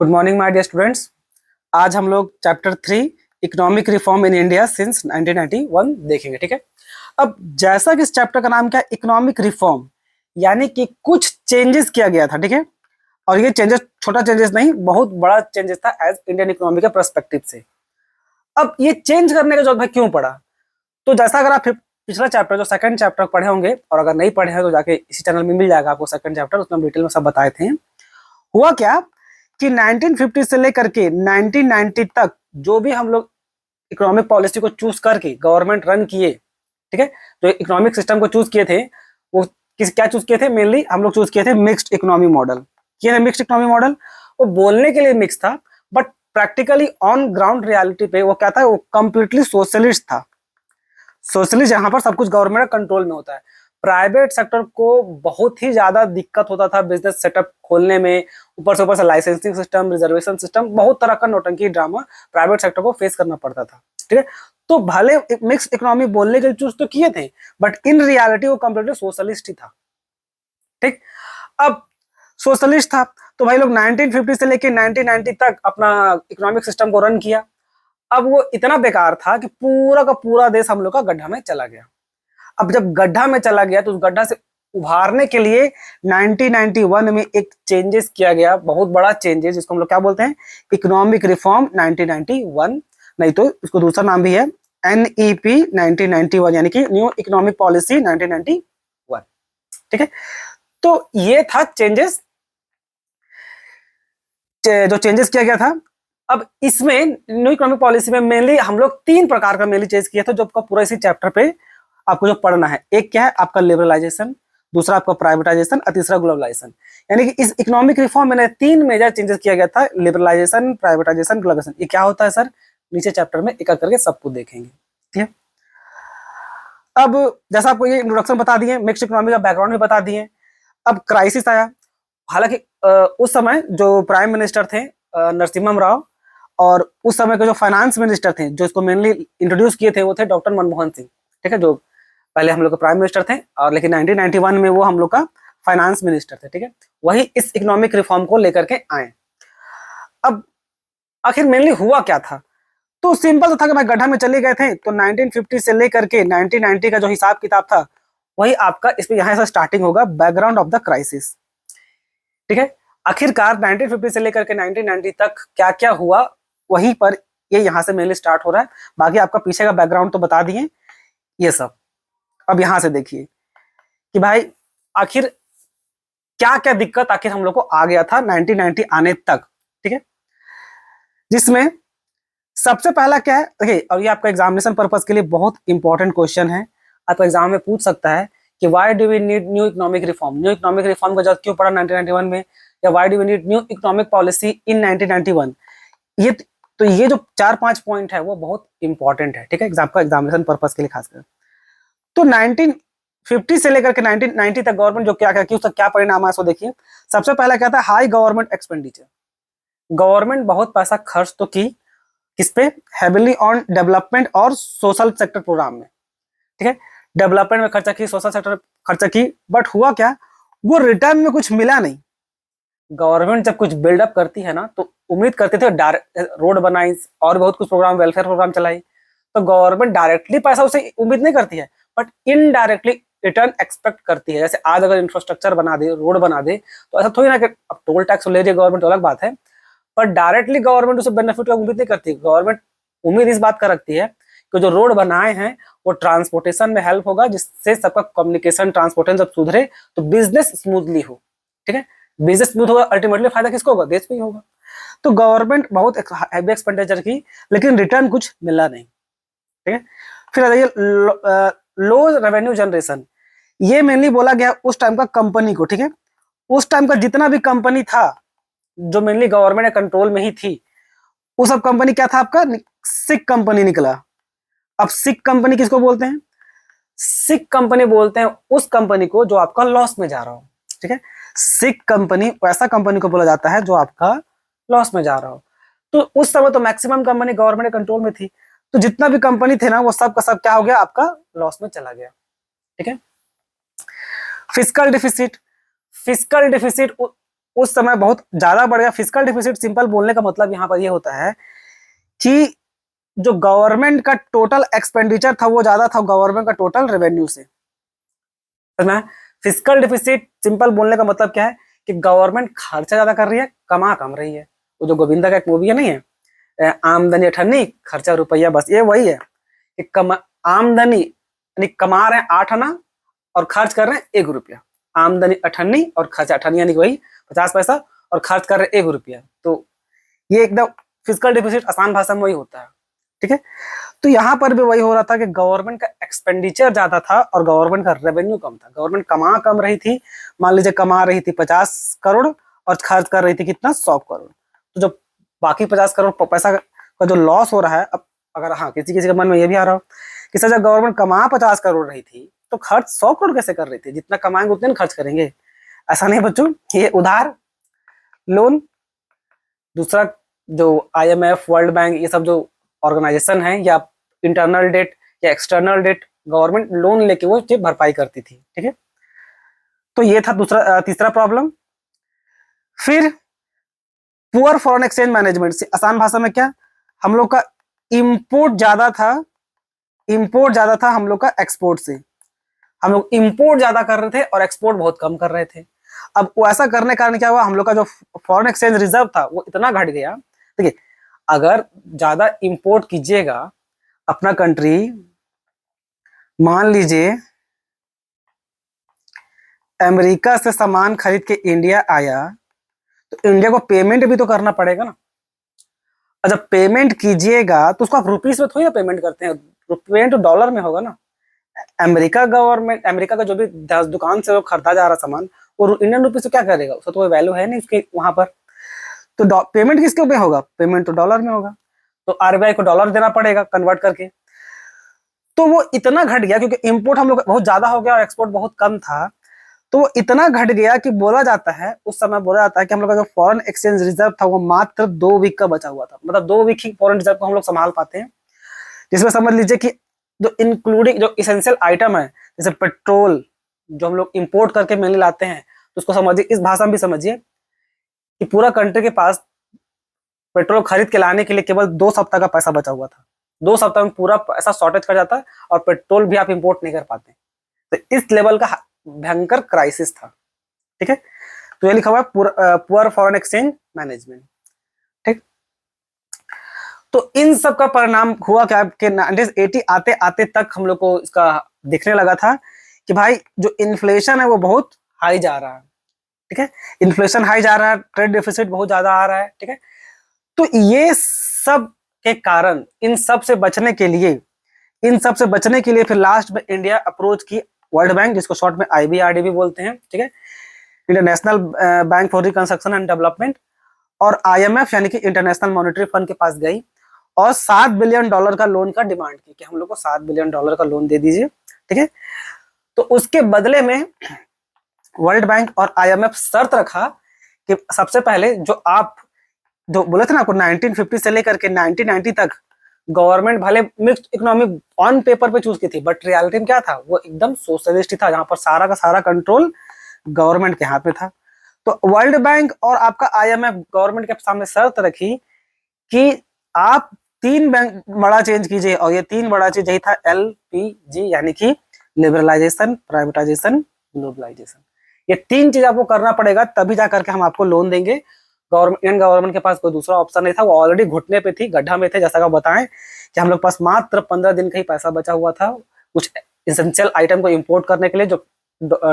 Good morning my dear students. आज हम लोग chapter 3 economic reform in India since 1991 देखेंगे। ठीक है। अब जैसा कि इस चैप्टर का नाम क्या है, इकोनॉमिक रिफॉर्म, यानी कि कुछ चेंजेस किया गया था। ठीक है। और ये चेंजेस छोटा चेंजेस नहीं, बहुत बड़ा चेंजेस था एज इंडियन इकोनॉमी के पर्सपेक्टिव से। अब ये चेंज करने का जरूरत भाई क्यों पड़ा? तो जैसा अगर आप पिछला चैप्टर जो सेकंड चैप्टर पढ़े होंगे, और अगर नहीं पढ़े हैं तो जाके इसी चैनल में मिल जाएगा आपको सेकंड चैप्टर, उसमें डिटेल में सब बताए थे। हुआ क्या कि 1950 से लेकर के 1990 तक जो भी हम लोग इकोनॉमिक पॉलिसी को चूज करके गवर्नमेंट रन किए, ठीक है, जो इकोनॉमिक सिस्टम को चूज किए थे, वो क्या चूज किए थे? मेनली हम लोग चूज किए थे मिक्स्ड इकोनॉमी मॉडल। किए थे मिक्स्ड इकोनॉमी मॉडल। वो बोलने के लिए मिक्स था, but practically on ground reality पे वो क्या था? वो कंप्लीटली सोशलिस्ट था। सोशलिस्ट जहां पर सब कुछ गवर्नमेंट कंट्रोल में होता है। प्राइवेट सेक्टर को बहुत ही ज्यादा दिक्कत होता था बिजनेस सेटअप खोलने में। ऊपर से लाइसेंसिंग सिस्टम, रिजर्वेशन सिस्टम, बहुत तरह का नौटंकी ड्रामा प्राइवेट सेक्टर को फेस करना पड़ता था। ठीक है। तो भले मिक्स इकोनॉमी बोलने के लिए चूज तो किए थे, बट इन रियलिटी वो कंप्लीटली सोशलिस्ट ही था। ठीक। अब सोशलिस्ट था तो भाई लोग 1950 से लेके 1990 तक अपना इकोनॉमिक सिस्टम को रन किया। अब वो इतना बेकार था कि पूरा का पूरा देश हम लोग का गड्ढा में चला गया। अब जब गड्ढा में चला गया तो उस गड्ढा से उभारने के लिए 1991 में एक चेंजेस किया गया, बहुत बड़ा चेंजेस, जिसको हम लोग क्या बोलते हैं? Economic reform 1991। नहीं तो इसको दूसरा नाम भी है NEP 1991, यानी कि न्यू इकोनॉमिक पॉलिसी 1991। ठीक है। तो ये था चेंजेस, जो चेंजेस किया गया था। अब इसमें न्यू इकोनॉमिक पॉलिसी में मेनली हम लोग तीन प्रकार का मेनली चेंज किया था, जो आपका पूरा इसी चैप्टर पे आपको जो पढ़ना है। एक क्या है? आपका लिबरलाइजेशन, दूसरा आपका प्राइवेटाइजेशन, और तीसरा ग्लोबलाइजेशन। यानी कि इस इकोनॉमिक रिफॉर्म में तीन मेजर चेंजेस किया गया था: लिबरलाइजेशन, प्राइवेटाइजेशन, ग्लोबलाइजेशन। ये क्या होता है सर? नीचे चैप्टर में एक एक करके सबको देखेंगे। ठीक है। अब जैसा आपको ये इंट्रोडक्शन बता दिए, मिक्स्ड इकोनॉमी का बैकग्राउंड भी बता दिए। अब क्राइसिस आया। हालांकि उस समय जो प्राइम मिनिस्टर थे नरसिम्हा राव, और उस समय के जो फाइनेंस मिनिस्टर थे, जो इसको मेनली इंट्रोड्यूस किए थे, वो थे डॉक्टर मनमोहन सिंह। ठीक है। जो पहले हम लोग के प्राइम मिनिस्टर थे, और लेकिन 1991 में वो हम लोग का फाइनेंस मिनिस्टर थे। ठीक है। वही इस इकोनॉमिक रिफॉर्म को लेकर के आए। अब आखिर मेनली हुआ क्या था? तो सिंपल तो था कि भाई गड्ढा में चले गए थे, तो 1950 से लेकर के 1990 का जो हिसाब किताब था, वही आपका इसमें यहाँ से स्टार्टिंग होगा, बैकग्राउंड ऑफ द क्राइसिस। ठीक है। आखिरकार 1950 से लेकर के 1990 तक क्या क्या हुआ, वहीं पर ये यहाँ से मेनली स्टार्ट हो रहा है। बाकी आपका पीछे का बैकग्राउंड तो बता दिए ये सब। अब यहां से देखिए कि भाई आखिर क्या क्या दिक्कत आखिर हम लोग को आ गया था 1990 आने तक। ठीक है। जिसमें सबसे पहला क्या है, देखिए, और ये आपका एग्जामिनेशन पर्पस के लिए बहुत इंपॉर्टेंट क्वेश्चन है। आपका एग्जाम में पूछ सकता है कि why do we need new economic reform? New economic reform का जरूरत क्यों पड़ा 1991 में? या why do we need new economic policy in 1991? ये तो ये जो 4-5 पॉइंट है वो बहुत इंपॉर्टेंट है। ठीक है। आपका एग्जामिनेशन पर्पस के लिए खासकर। तो 1950 से लेकर के 1990 तक गवर्नमेंट जो क्या क्या की, उसका क्या परिणाम है, सो देखिए। सबसे पहला क्या था? High government expenditure. गवर्नमेंट बहुत पैसा खर्च तो की, किस पे? हेविली ऑन डेवलपमेंट और सोशल सेक्टर प्रोग्राम में। ठीक है। डेवलपमेंट में खर्चा की, सोशल सेक्टर में खर्चा की, बट हुआ क्या? वो रिटर्न में कुछ मिला नहीं। गवर्नमेंट जब कुछ बिल्डअप करती है ना, तो उम्मीद करते थे रोड बनाई और बहुत कुछ प्रोग्राम, वेलफेयर प्रोग्राम चलाई, तो गवर्नमेंट डायरेक्टली पैसा उसे उम्मीद नहीं करती है, बट इनडायरेक्टली रिटर्न एक्सपेक्ट करती है। जैसे आज अगर इंफ्रास्ट्रक्चर बना दे, रोड बना दे, तो ऐसा थोड़ी ना कि अब टोल टैक्स ले रही है गवर्नमेंट, अलग बात है, पर डायरेक्टली गवर्नमेंट उसे बेनिफिट का उम्मीद नहीं करती। गवर्नमेंट उम्मीद इस बात का रखती है कि जो रोड बनाए हैं वो ट्रांसपोर्टेशन में हेल्प होगा, जिससे सबका कम्युनिकेशन, ट्रांसपोर्टेशन जब सुधरे तो बिजनेस स्मूथली हो। ठीक है। बिजनेस स्मूथ होगा, अल्टीमेटली फायदा किसको होगा? देश को ही होगा। तो गवर्नमेंट बहुत हैवी एक्सपेंडिचर की, लेकिन रिटर्न कुछ मिला नहीं। ठीक है। फिर आ जाइए लो रेवेन्यू जनरेशन। ये मेनली बोला गया उस टाइम का कंपनी को। ठीक है। उस टाइम का जितना भी कंपनी था, जो मेनली गवर्नमेंट कंट्रोल में ही थी, वो सब कंपनी क्या था आपका? सिक कंपनी निकला। अब सिक कंपनी किसको बोलते हैं? सिक कंपनी बोलते हैं उस कंपनी को जो आपका लॉस में जा रहा हो। ठीक है। सिक कंपनी वैसा कंपनी को बोला जाता है जो आपका लॉस में जा रहा हो। तो उस समय तो मैक्सिमम कंपनी गवर्नमेंट कंट्रोल में थी, तो जितना भी कंपनी थे ना, वो सब का सब क्या हो गया? आपका लॉस में चला गया। ठीक है। Fiscal deficit. फिस्कल डिफिसिट उस समय बहुत ज्यादा बढ़ गया। फिजिकल डिफिसिट सिंपल बोलने का मतलब यहाँ पर ये होता है कि जो गवर्नमेंट का टोटल एक्सपेंडिचर था वो ज्यादा था गवर्नमेंट का टोटल रेवेन्यू से। फिजिकल डिफिसिट सिंपल बोलने का मतलब क्या है कि गवर्नमेंट खर्चा ज्यादा कर रही है, कमा कम रही है। वो जो गोविंदा का एक मूवी है नहीं है, आमदनी अठन्नी खर्चा रुपया बस, ये वही है कि आमदनी यानी कमा रहे हैं 8 आना और खर्च कर रहे हैं 1 रुपया। आमदनी अठन्नी और खर्चा अठन्नी यानी वही 50 पैसा, और खर्च कर रहे हैं 1 रुपया। तो ये एकदम फिजिकल डिफिसिट आसान भाषा में वही होता है, ठीक है। तो यहाँ पर भी वही हो रहा था कि गवर्नमेंट का एक्सपेंडिचर ज्यादा था और गवर्नमेंट का रेवेन्यू कम था। गवर्नमेंट कमा कम रही थी, मान लीजिए कमा रही थी 50 करोड़ और खर्च कर रही थी कितना 100 करोड़। तो जब बाकी 50 करोड़ पैसा का जो लॉस हो रहा है, अब अगर हाँ किसी किसी के मन में ये भी आ रहा हो कि सर जब गवर्नमेंट कमा 50 करोड़ रही थी तो खर्च 100 करोड़ कैसे कर रही थी, जितना कमाएंगे उतने खर्च करेंगे। ऐसा नहीं बच्चों, ये उधार लोन, दूसरा जो IMF वर्ल्ड बैंक ये सब जो ऑर्गेनाइजेशन है या इंटरनल डेट या एक्सटर्नल डेट, गवर्नमेंट लोन लेके वो भरपाई करती थी, ठीक है। तो ये था तीसरा प्रॉब्लम। फिर पुअर फॉरेन एक्सचेंज मैनेजमेंट से आसान भाषा में क्या, हम लोग का इंपोर्ट ज्यादा था, हम लोग का एक्सपोर्ट से। हम लोग इंपोर्ट ज्यादा कर रहे थे और एक्सपोर्ट बहुत कम कर रहे थे। अब वो ऐसा करने के कारण क्या हुआ, हम लोग का जो फॉरेन एक्सचेंज रिजर्व था वो इतना घट गया। देखिए अगर ज्यादा इंपोर्ट कीजिएगा अपना कंट्री, मान लीजिए अमेरिका से सामान खरीद के इंडिया आया तो इंडिया को पेमेंट भी तो करना पड़ेगा ना। और जब पेमेंट कीजिएगा तो उसको आप रुपीस में थोड़ी ना पेमेंट करते हैं, पेमेंट तो डॉलर में होगा ना। अमेरिका का जो भी दुकान से वो खरीदा जा रहा सामान वो इंडियन रुपीस से क्या करेगा, उसका तो कोई वैल्यू है नहीं उसके वहां पर। तो पेमेंट किसके में होगा, पेमेंट तो डॉलर में होगा, तो RBI को डॉलर देना पड़ेगा कन्वर्ट करके। तो वो इतना घट गया क्योंकि इंपोर्ट हम लोग बहुत ज्यादा हो गया और एक्सपोर्ट बहुत कम था। तो वो इतना घट गया कि बोला जाता है, उस समय बोला जाता है कि हम लोग का जो फॉरेन एक्सचेंज रिजर्व था वो मात्र 2 वीक का बचा हुआ था। मतलब 2 वीक ही फॉरेन रिजर्व को हम लोग संभाल पाते हैं, जिसमें समझ लीजिए कि जो इंक्लूडिंग जो इसेंशियल आइटम है जैसे पेट्रोल जो हम लोग इंपोर्ट करके मेनली लाते हैं, तो उसको समझिए इस भाषा में भी समझिए कि पूरा कंट्री के पास पेट्रोल खरीद के लाने के लिए केवल 2 सप्ताह का पैसा बचा हुआ था। 2 सप्ताह में पूरा पैसा शॉर्टेज कर जाता है और पेट्रोल भी आप इंपोर्ट नहीं कर पाते। तो इस लेवल का भयंकर क्राइसिस था, ठीक है। तो ये लिखा हुआ है पुअर फॉरेन एक्सचेंज मैनेजमेंट, ठीक। तो इन सब का परिणाम हुआ क्या कि 1980 आते आते तक हम लोग को इसका दिखने लगा था कि भाई जो इन्फ्लेशन है वो बहुत हाई जा रहा है, ठीक है। इन्फ्लेशन हाई जा रहा है, ट्रेड डेफिसिट बहुत ज्यादा आ रहा है, ठीक है। तो ये सब के कारण इन सब से बचने के लिए फिर लास्ट में इंडिया अप्रोच की वर्ल्ड बैंक, जिसको शॉर्ट में IBRD भी बोलते हैं, ठीक है, international bank for reconstruction and development, और IMF यानी कि इंटरनेशनल मॉनेटरी फंड के पास गई और $7 बिलियन का लोन का डिमांड की कि हम लोग को $7 बिलियन का लोन दे दीजिए, ठीक है। तो उसके बदले में वर्ल्ड बैंक और IMF शर्त रखा कि सबसे पहले जो आप जो बोले थे ना आपको 1950 से लेकर के 1990 तक गवर्नमेंट भले मिक्स्ड इकोनॉमिक ऑन पेपर पे चूज की थी, बट रियलिटी में क्या था, वो एकदम सोशलिस्ट था, जहां पर सारा का सारा कंट्रोल गवर्नमेंट के हाथ में था। तो वर्ल्ड बैंक और आपका IMF गवर्नमेंट के सामने शर्त रखी कि आप 3 बैंक बड़ा चेंज कीजिए, और ये 3 बड़ा चीज यही था LPG, यानी कि लिबरलाइजेशन, प्राइवेटाइजेशन, ग्लोबलाइजेशन। ये 3 चीज आपको करना पड़ेगा, तभी जा करके हम आपको लोन देंगे। इंडियन गवर्नमेंट के पास कोई दूसरा ऑप्शन नहीं था, वो ऑलरेडी घुटने पे थी, गड्ढा में थे। जैसा कि बताएं कि हम लोग पास मात्र 15 दिन का ही पैसा बचा हुआ था कुछ एसेंशियल आइटम को इंपोर्ट करने के लिए, जो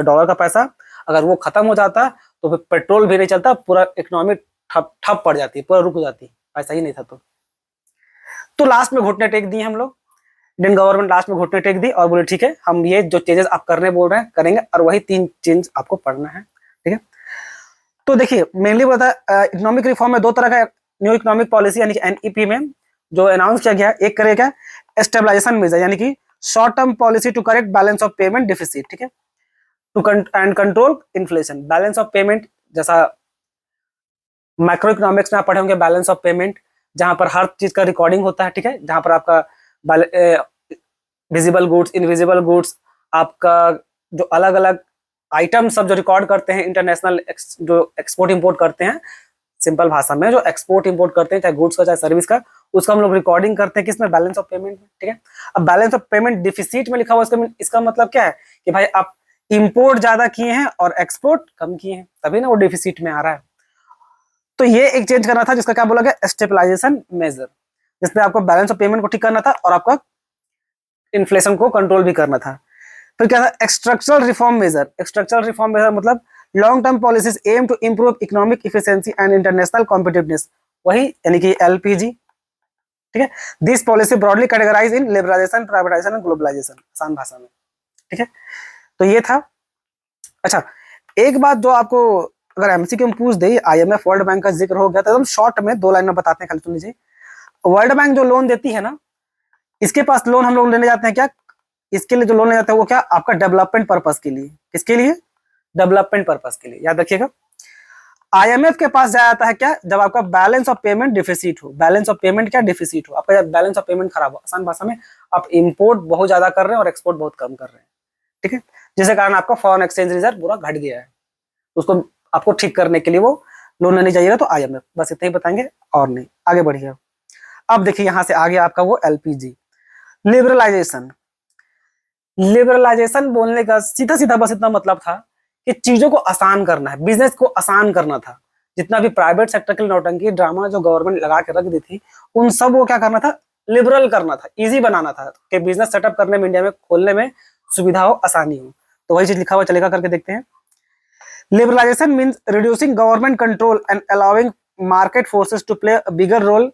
डॉलर का पैसा, अगर वो खत्म हो जाता तो फिर पेट्रोल भी नहीं चलता, पूरा इकोनॉमी ठप पड़ जाती, पूरा रुक जाती, पैसा ही नहीं था। तो लास्ट में घुटने टेक दिए हम लोग, इंडियन गवर्नमेंट लास्ट में घुटने टेक दी और बोले ठीक है हम ये जो चेंजेस आप करने बोल रहे हैं करेंगे, और वही 3 चेंज आपको पढ़ना है, ठीक है। तो देखिए मेनली बता इकोनॉमिक रिफॉर्म में 2 तरह का न्यू इकोनॉमिक पॉलिसी यानी कि NEP में जो अनाउंस किया गया, एक करेगा स्टेबलाइजेशन मेजर यानी कि short term policy to correct balance of payment deficit, ठीक है, to and control inflation. Balance of payment जैसा माइक्रो इकोनॉमिक्स में आप पढ़े होंगे, बैलेंस ऑफ पेमेंट जहां पर हर चीज का रिकॉर्डिंग होता है, ठीक है, जहां पर आपका विजिबल गुड्स, इनविजिबल गुड्स, आपका जो अलग अलग आइटम सब जो रिकॉर्ड करते हैं इंटरनेशनल जो एक्सपोर्ट इंपोर्ट करते हैं, सिंपल भाषा में जो एक्सपोर्ट इंपोर्ट करते हैं चाहे गुड्स का चाहे सर्विस का, उसका हम लोग रिकॉर्डिंग करते हैं किसमें, बैलेंस ऑफ पेमेंट में। ठीक है, अब बैलेंस ऑफ पेमेंट डिफिसिट में लिखा हुआ इसका मतलब क्या है कि भाई आप इंपोर्ट ज्यादा किए हैं और एक्सपोर्ट कम किए हैं, तभी ना वो डिफिसिट में आ रहा है। तो ये एक चेंज करना था जिसका क्या बोला गया, स्टेबलाइजेशन मेजर, जिसमें आपको बैलेंस ऑफ पेमेंट को ठीक करना था और आपका इन्फ्लेशन को कंट्रोल भी करना था। फिर क्या था, structural reform major. Structural reform major मतलब long term policies aim to improve economic efficiency and international competitiveness, वही यानी कि एलपीजी। ठीक है, this policy broadly categorise in liberalisation, privatisation and globalisation, आसान भाषा में। ठीक है, तो ये था। अच्छा, एक बात जो आपको अगर एमसीक्यू में पूछ दे, आईएमएफ वर्ल्ड बैंक का जिक्र हो गया तो एकदम शॉर्ट में 2 लाइन में बताते हैं, खाली सुन लीजिए। वर्ल्ड बैंक जो लोन देती है ना, इसके पास लोन हम लोग लेने जाते हैं क्या, इसके लिए जो लोन ले जाते हैं वो क्या, आपका डेवलपमेंट पर्पस के लिए। किसके लिए, डेवलपमेंट पर्पस के लिए, याद रखिएगा। आईएमएफ के पास जाया जाता है क्या, जब आपका बैलेंस ऑफ पेमेंट डिफिसिट हो। बैलेंस ऑफ पेमेंट क्या, डिफिसिट हो, आपका बैलेंस ऑफ पेमेंट खराब हो, आसान भाषा में आप इंपोर्ट बहुत ज्यादा कर रहे हैं और एक्सपोर्ट बहुत कम कर रहे हैं। ठीक है, जिसके कारण आपका फॉरेन एक्सचेंज रिजर्व पूरा घट गया है, उसको आपको ठीक करने के लिए वो लोन लेने जाइएगा तो आईएमएफ, बस इतना ही बताएंगे और नहीं, आगे बढ़िए। अब देखिए यहां से आगे आपका वो एलपीजी, लिबरलाइजेशन। लिबरलाइजेशन बोलने का सीधा सीधा बस इतना मतलब था कि चीजों को आसान करना है, बिजनेस को आसान करना था। जितना भी प्राइवेट सेक्टर के लिए नौटंकी ड्रामा जो गवर्नमेंट लगा के रख दी थी, उन सब को क्या करना था, लिबरल करना था, इजी बनाना था कि बिजनेस सेटअप करने में, इंडिया में खोलने में सुविधा हो, आसानी हो। तो वही चीज लिखा हुआ चलेगा, करके देखते हैं। Liberalisation means reducing government control and allowing market forces to play a bigger role.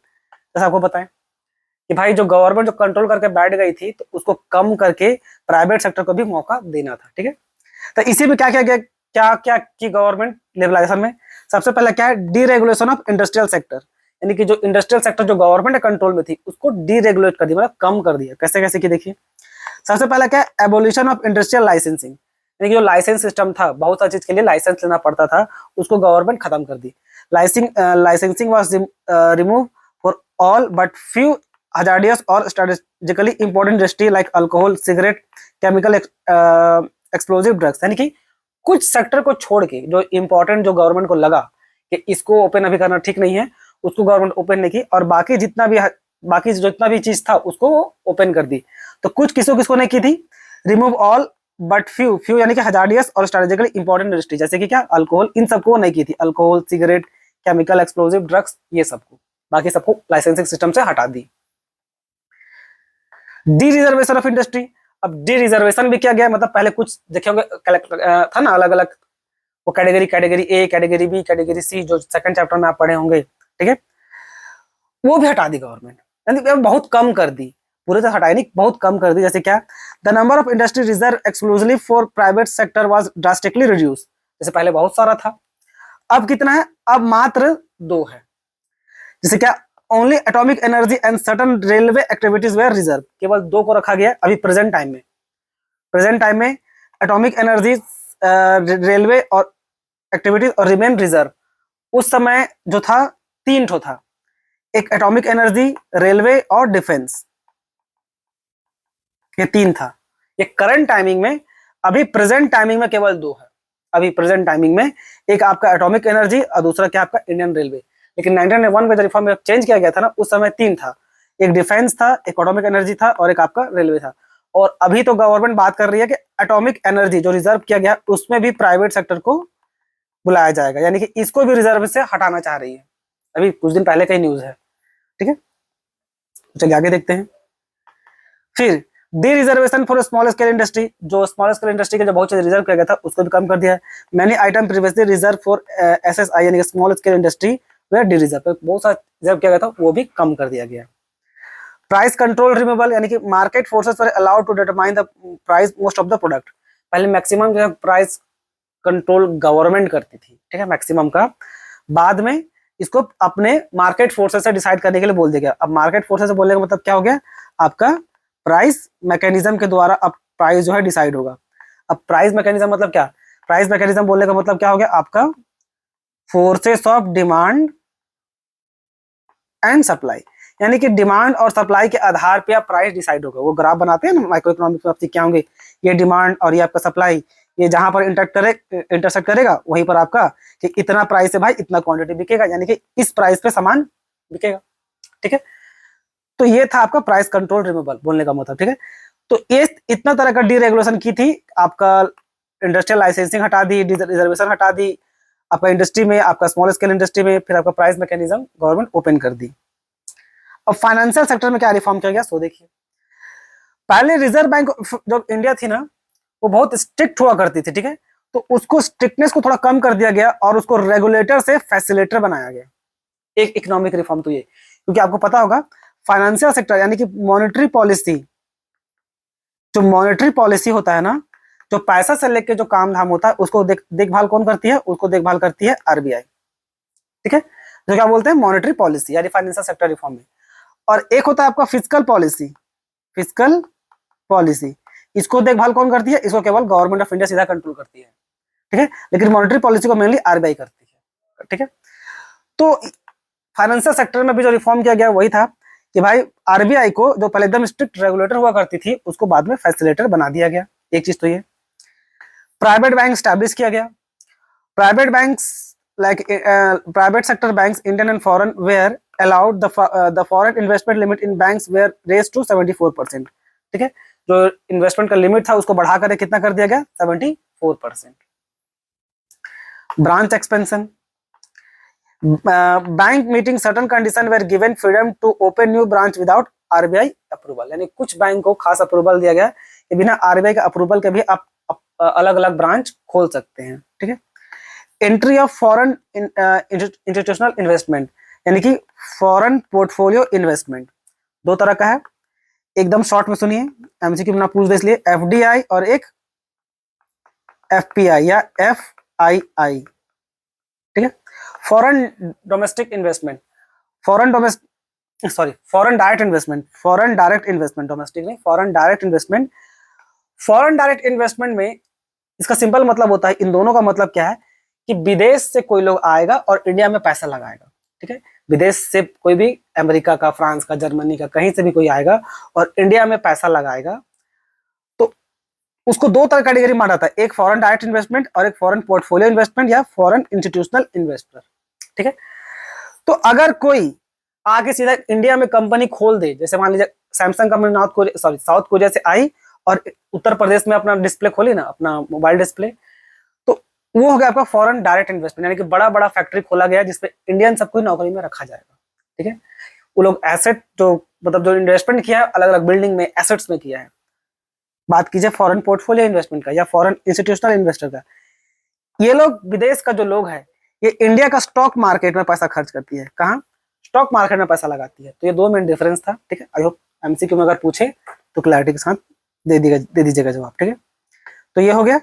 जैसा आपको बताएं कि भाई जो गवर्नमेंट जो कंट्रोल करके बैठ गई थी, तो उसको कम करके प्राइवेट सेक्टर को भी मौका देना था। ठीक है, तो इसी में क्या क्या गया, क्या क्या की गवर्नमेंट लिबरलाइजेशन में, सबसे पहले क्या है, डीरेगुलेशन ऑफ इंडस्ट्रियल सेक्टर, यानी कि जो इंडस्ट्रियल सेक्टर जो गवर्नमेंट कंट्रोल में थी उसको डीरेगुलेट कर दिया, मतलब कम कर दिया। कैसे कैसे की देखिए, सबसे पहला क्या है, एबोलिशन ऑफ इंडस्ट्रियल लाइसेंसिंग, यानी कि जो लाइसेंस सिस्टम था, बहुत सारी चीज के लिए लाइसेंस लेना पड़ता था, उसको गवर्नमेंट खत्म कर दी। Licensing was remove for all but few hazardous or strategically important industry like alcohol, cigarette, chemical, explosive drugs, यानी कि कुछ सेक्टर को छोड़ के जो इंपॉर्टेंट जो गवर्नमेंट को लगा कि इसको ओपन अभी करना ठीक नहीं है, उसको गवर्नमेंट ओपन नहीं की, और बाकी जितना भी चीज था उसको ओपन कर दी। तो कुछ किसको नहीं की थी, रिमूव ऑल बट फ्यू यानी कि हजार्डियस और स्ट्रेटेजिकली इंपॉर्टेंट इंडस्ट्री, जैसे कि क्या, अल्कोहल, इन सबको नहीं की थी, alcohol, cigarette, chemical, explosive drugs, ये सबको, बाकी सबको लाइसेंसिंग सिस्टम से हटा दी। डी रिजर्वेशन ऑफ इंडस्ट्री, अब डी रिजर्वेशन भी क्या गया, मतलब पहले कुछ देखे होंगे था ना, अलग अलग वो category A, category B, category C, जो सेकंड चैप्टर में आप पढ़े होंगे। ठीक है, वो भी हटा दी गवर्नमेंट, यानी बहुत कम कर दी, पूरे तो हटाई नहीं, बहुत कम कर दी। जैसे क्या, the number of industry reserve exclusively for private sector was drastically reduce, जैसे पहले बहुत सारा था, अब कितना है, अब मात्र 2 है। जैसे क्या, only atomic energy and certain railway activities where reserve, केवल 2 को रखा गया अभी प्रेजेंट टाइम में एटॉमिक एनर्जी, रेलवे और एक्टिविटीज और रिमेन रिजर्व। उस समय जो था 3 ठो था, एक एटॉमिक एनर्जी, रेलवे और डिफेंस, ये 3 था। ये करंट टाइमिंग में, अभी प्रेजेंट टाइमिंग में केवल 2 है। अभी प्रेजेंट टाइमिंग में एक आपका एटॉमिक एनर्जी और दूसरा क्या आपका इंडियन रेलवे। लेकिन 1991 में जब रिफॉर्म में चेंज किया गया था ना, उस समय 3 था, एक डिफेंस था, एक एटॉमिक एनर्जी था और एक आपका रेलवे था। और अभी तो गवर्नमेंट बात कर रही है कि एटॉमिक एनर्जी जो रिजर्व किया गया उसमें भी प्राइवेट सेक्टर को बुलाया जाएगा, यानी कि इसको भी रिजर्व से हटाना चाह रही है। अभी कुछ दिन पहले का ही न्यूज है। ठीक है, चलिए आगे देखते हैं। फिर D reservation for small scale industry, जो स्मॉल स्केल इंडस्ट्री के जो बहुत चीज रिजर्व किया गया था उसको भी कम कर दिया है। Many item previously reserve for SSI यानी कि स्मॉल स्केल इंडस्ट्री वे डी रिजर्व, बहुत सारा रिजर्व किया गया था वो भी कम कर दिया गया। प्राइस कंट्रोल रिमूवल, यानी कि market forces were allowed to determine the price most of the product. पहले मैक्सिमम जो है प्राइस कंट्रोल गवर्नमेंट करती थी, ठीक है, मैक्सिमम का। बाद में इसको अपने मार्केट फोर्सेस से डिसाइड करने के लिए बोल दिया गया। अब मार्केट फोर्सेस से बोलने का मतलब क्या हो गया, आपका प्राइस मैकेनिज्म के द्वारा अब प्राइस जो है डिसाइड होगा। अब प्राइस मैकेनिज्म मतलब क्या, प्राइस मैकेनिज्म बोलने का मतलब क्या हो गया, आपका forces of demand and supply, यानी कि डिमांड और सप्लाई के आधार पे आप प्राइस डिसाइड होगा। वो ग्राफ बनाते हैं ना माइक्रो इकोनॉमिक्स में, आप सीखे होंगे, ये डिमांड और ये आपका सप्लाई, ये जहां पर इंटरसेक्ट करेगा वहीं पर आपका कि इतना प्राइस है भाई, इतना क्वांटिटी बिकेगा, यानी कि इस प्राइस पे सामान बिकेगा। ठीक है, तो ये था आपका प्राइस कंट्रोल रिमूवल बोलने का मतलब। ठीक है, तो ये इतना तरह का डीरेगुलेशन की थी। आपका इंडस्ट्रियल लाइसेंसिंग हटा दी, रिजर्वेशन हटा दी, आपका इंडस्ट्री में, आपका स्मॉल स्केल इंडस्ट्री में, फिर आपका प्राइस मैकेनिज्म गवर्नमेंट ओपन कर दी। अब फाइनेंशियल सेक्टर में क्या रिफॉर्म किया गया सो देखिए। पहले रिजर्व बैंक जब इंडिया थी ना, वो बहुत स्ट्रिक्ट हुआ करती थी। ठीक है, तो उसको स्ट्रिक्टनेस को थोड़ा कम कर दिया गया और उसको रेगुलेटर से फैसिलिटेटर बनाया गया। एक इकोनॉमिक रिफॉर्म तो ये, क्योंकि आपको पता होगा फाइनेंशियल सेक्टर यानी कि मॉनेटरी पॉलिसी, जो मॉनेटरी पॉलिसी होता है ना, जो पैसा से लेके जो काम धाम होता है उसको देखभाल कौन करती है? उसको देखभाल करती है आरबीआई। ठीक है, जो क्या बोलते हैं मॉनेटरी पॉलिसी यानी फाइनेंशियल सेक्टर रिफॉर्म में। और एक होता है आपका फिस्कल पॉलिसी। फिस्कल पॉलिसी, इसको देखभाल कौन करती है? इसको केवल गवर्नमेंट ऑफ इंडिया सीधा कंट्रोल करती है। ठीक है, लेकिन मॉनेटरी पॉलिसी को मेनली आरबीआई करती है। ठीक है, तो फाइनेंशियल सेक्टर में भी जो रिफॉर्म किया गया वही था कि भाई आरबीआई को जो पहले एकदम स्ट्रिक्ट रेगुलेटर हुआ करती थी उसको बाद में फैसिलिटेटर बना दिया गया। एक चीज तो ये। प्राइवेट बैंक स्टैब्लिश किया गया। Private banks like private sector banks, Indian and foreign, were allowed the foreign investment limit in banks were raised to 74%। ठीक है, जो इन्वेस्टमेंट का लिमिट था उसको बढ़ा कर कितना कर दिया गया? 74%। Branch expansion, bank meeting certain condition were given freedom to open new branch without RBI approval, यानी कुछ बैंक को खास अप्रूवल दिया गया कि बिना आरबीआई के अप्रूवल के भी आप अलग अलग ब्रांच खोल सकते हैं। ठीक है, entry of foreign institutional investment, यानी कि फॉरेन पोर्टफोलियो इन्वेस्टमेंट दो तरह का है। एकदम शॉर्ट में सुनिए, एमसीक्यू में पूछ दे इसलिए, एफडीआई और एक एफपीआई या एफआईआई। ठीक है, foreign domestic investment, foreign direct investment, foreign direct investment, domestic नहीं, foreign direct investment. Foreign direct investment में इसका सिंपल मतलब होता है, इन दोनों का मतलब क्या है कि विदेश से कोई लोग आएगा और इंडिया में पैसा लगाएगा। ठीक है, विदेश से कोई भी, अमेरिका का, फ्रांस का, जर्मनी का, कहीं से भी कोई आएगा और इंडिया में पैसा लगाएगा, तो उसको दो तरह कैटेगरी माना जाता है, एक फॉरेन डायरेक्ट इन्वेस्टमेंट और एक फॉरेन पोर्टफोलियो इन्वेस्टमेंट या फॉरेन इंस्टीट्यूशनल इन्वेस्टर। ठीक है, तो अगर कोई आगे सीधा इंडिया में कंपनी खोल दे, जैसे मान लीजिए सैमसंग कंपनी साउथ कोरिया से आई और उत्तर प्रदेश में अपना डिस्प्ले खोली ना, अपना मोबाइल डिस्प्ले, वो हो गया आपका फॉरेन डायरेक्ट इन्वेस्टमेंट, यानी कि बड़ा बड़ा फैक्ट्री खोला गया जिसपे इंडियन सबको नौकरी में रखा जाएगा। ठीक है, वो लोग एसेट जो मतलब जो इन्वेस्टमेंट किया है अलग अलग बिल्डिंग में, एसेट्स में किया है। बात कीजिए फॉरेन पोर्टफोलियो इन्वेस्टमेंट का या फॉरेन इंस्टीट्यूशनल इन्वेस्टर का, ये लोग विदेश का जो लोग है ये इंडिया का स्टॉक मार्केट में पैसा खर्च करती है। कहाँ? स्टॉक मार्केट में पैसा लगाती है। तो ये दो मेन डिफरेंस था। ठीक है, आई होप एमसीक्यू में अगर पूछे तो क्लैरिटी के साथ दे दीजिएगा जवाब। ठीक है, तो ये हो गया।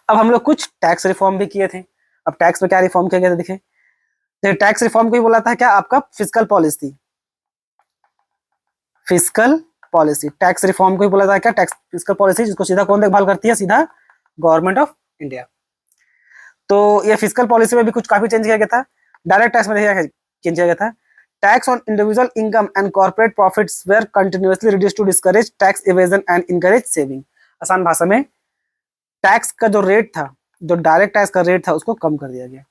अब हम लोग कुछ टैक्स रिफॉर्म भी किए थे। अब टैक्स में क्या रिफॉर्म किया गया था देखिए, टैक्स रिफॉर्म को ही बोला था क्या? आपका fiscal policy, fiscal policy, tax reform को ही बोला था क्या? टैक्स फिस्कल पॉलिसी, जिसको सीधा कौन देखभाल करती है? सीधा गवर्नमेंट ऑफ इंडिया। तो ये फिस्कल पॉलिसी में भी कुछ काफी चेंज किया गया था। डायरेक्ट टैक्स में देखिए चेंज किया गया था। Tax on individual income and corporate profits were continuously reduced to discourage tax evasion and encourage saving. आसान भाषा में टैक्स का जो रेट था, जो डायरेक्ट टैक्स का रेट था, उसको कम कर दिया गया।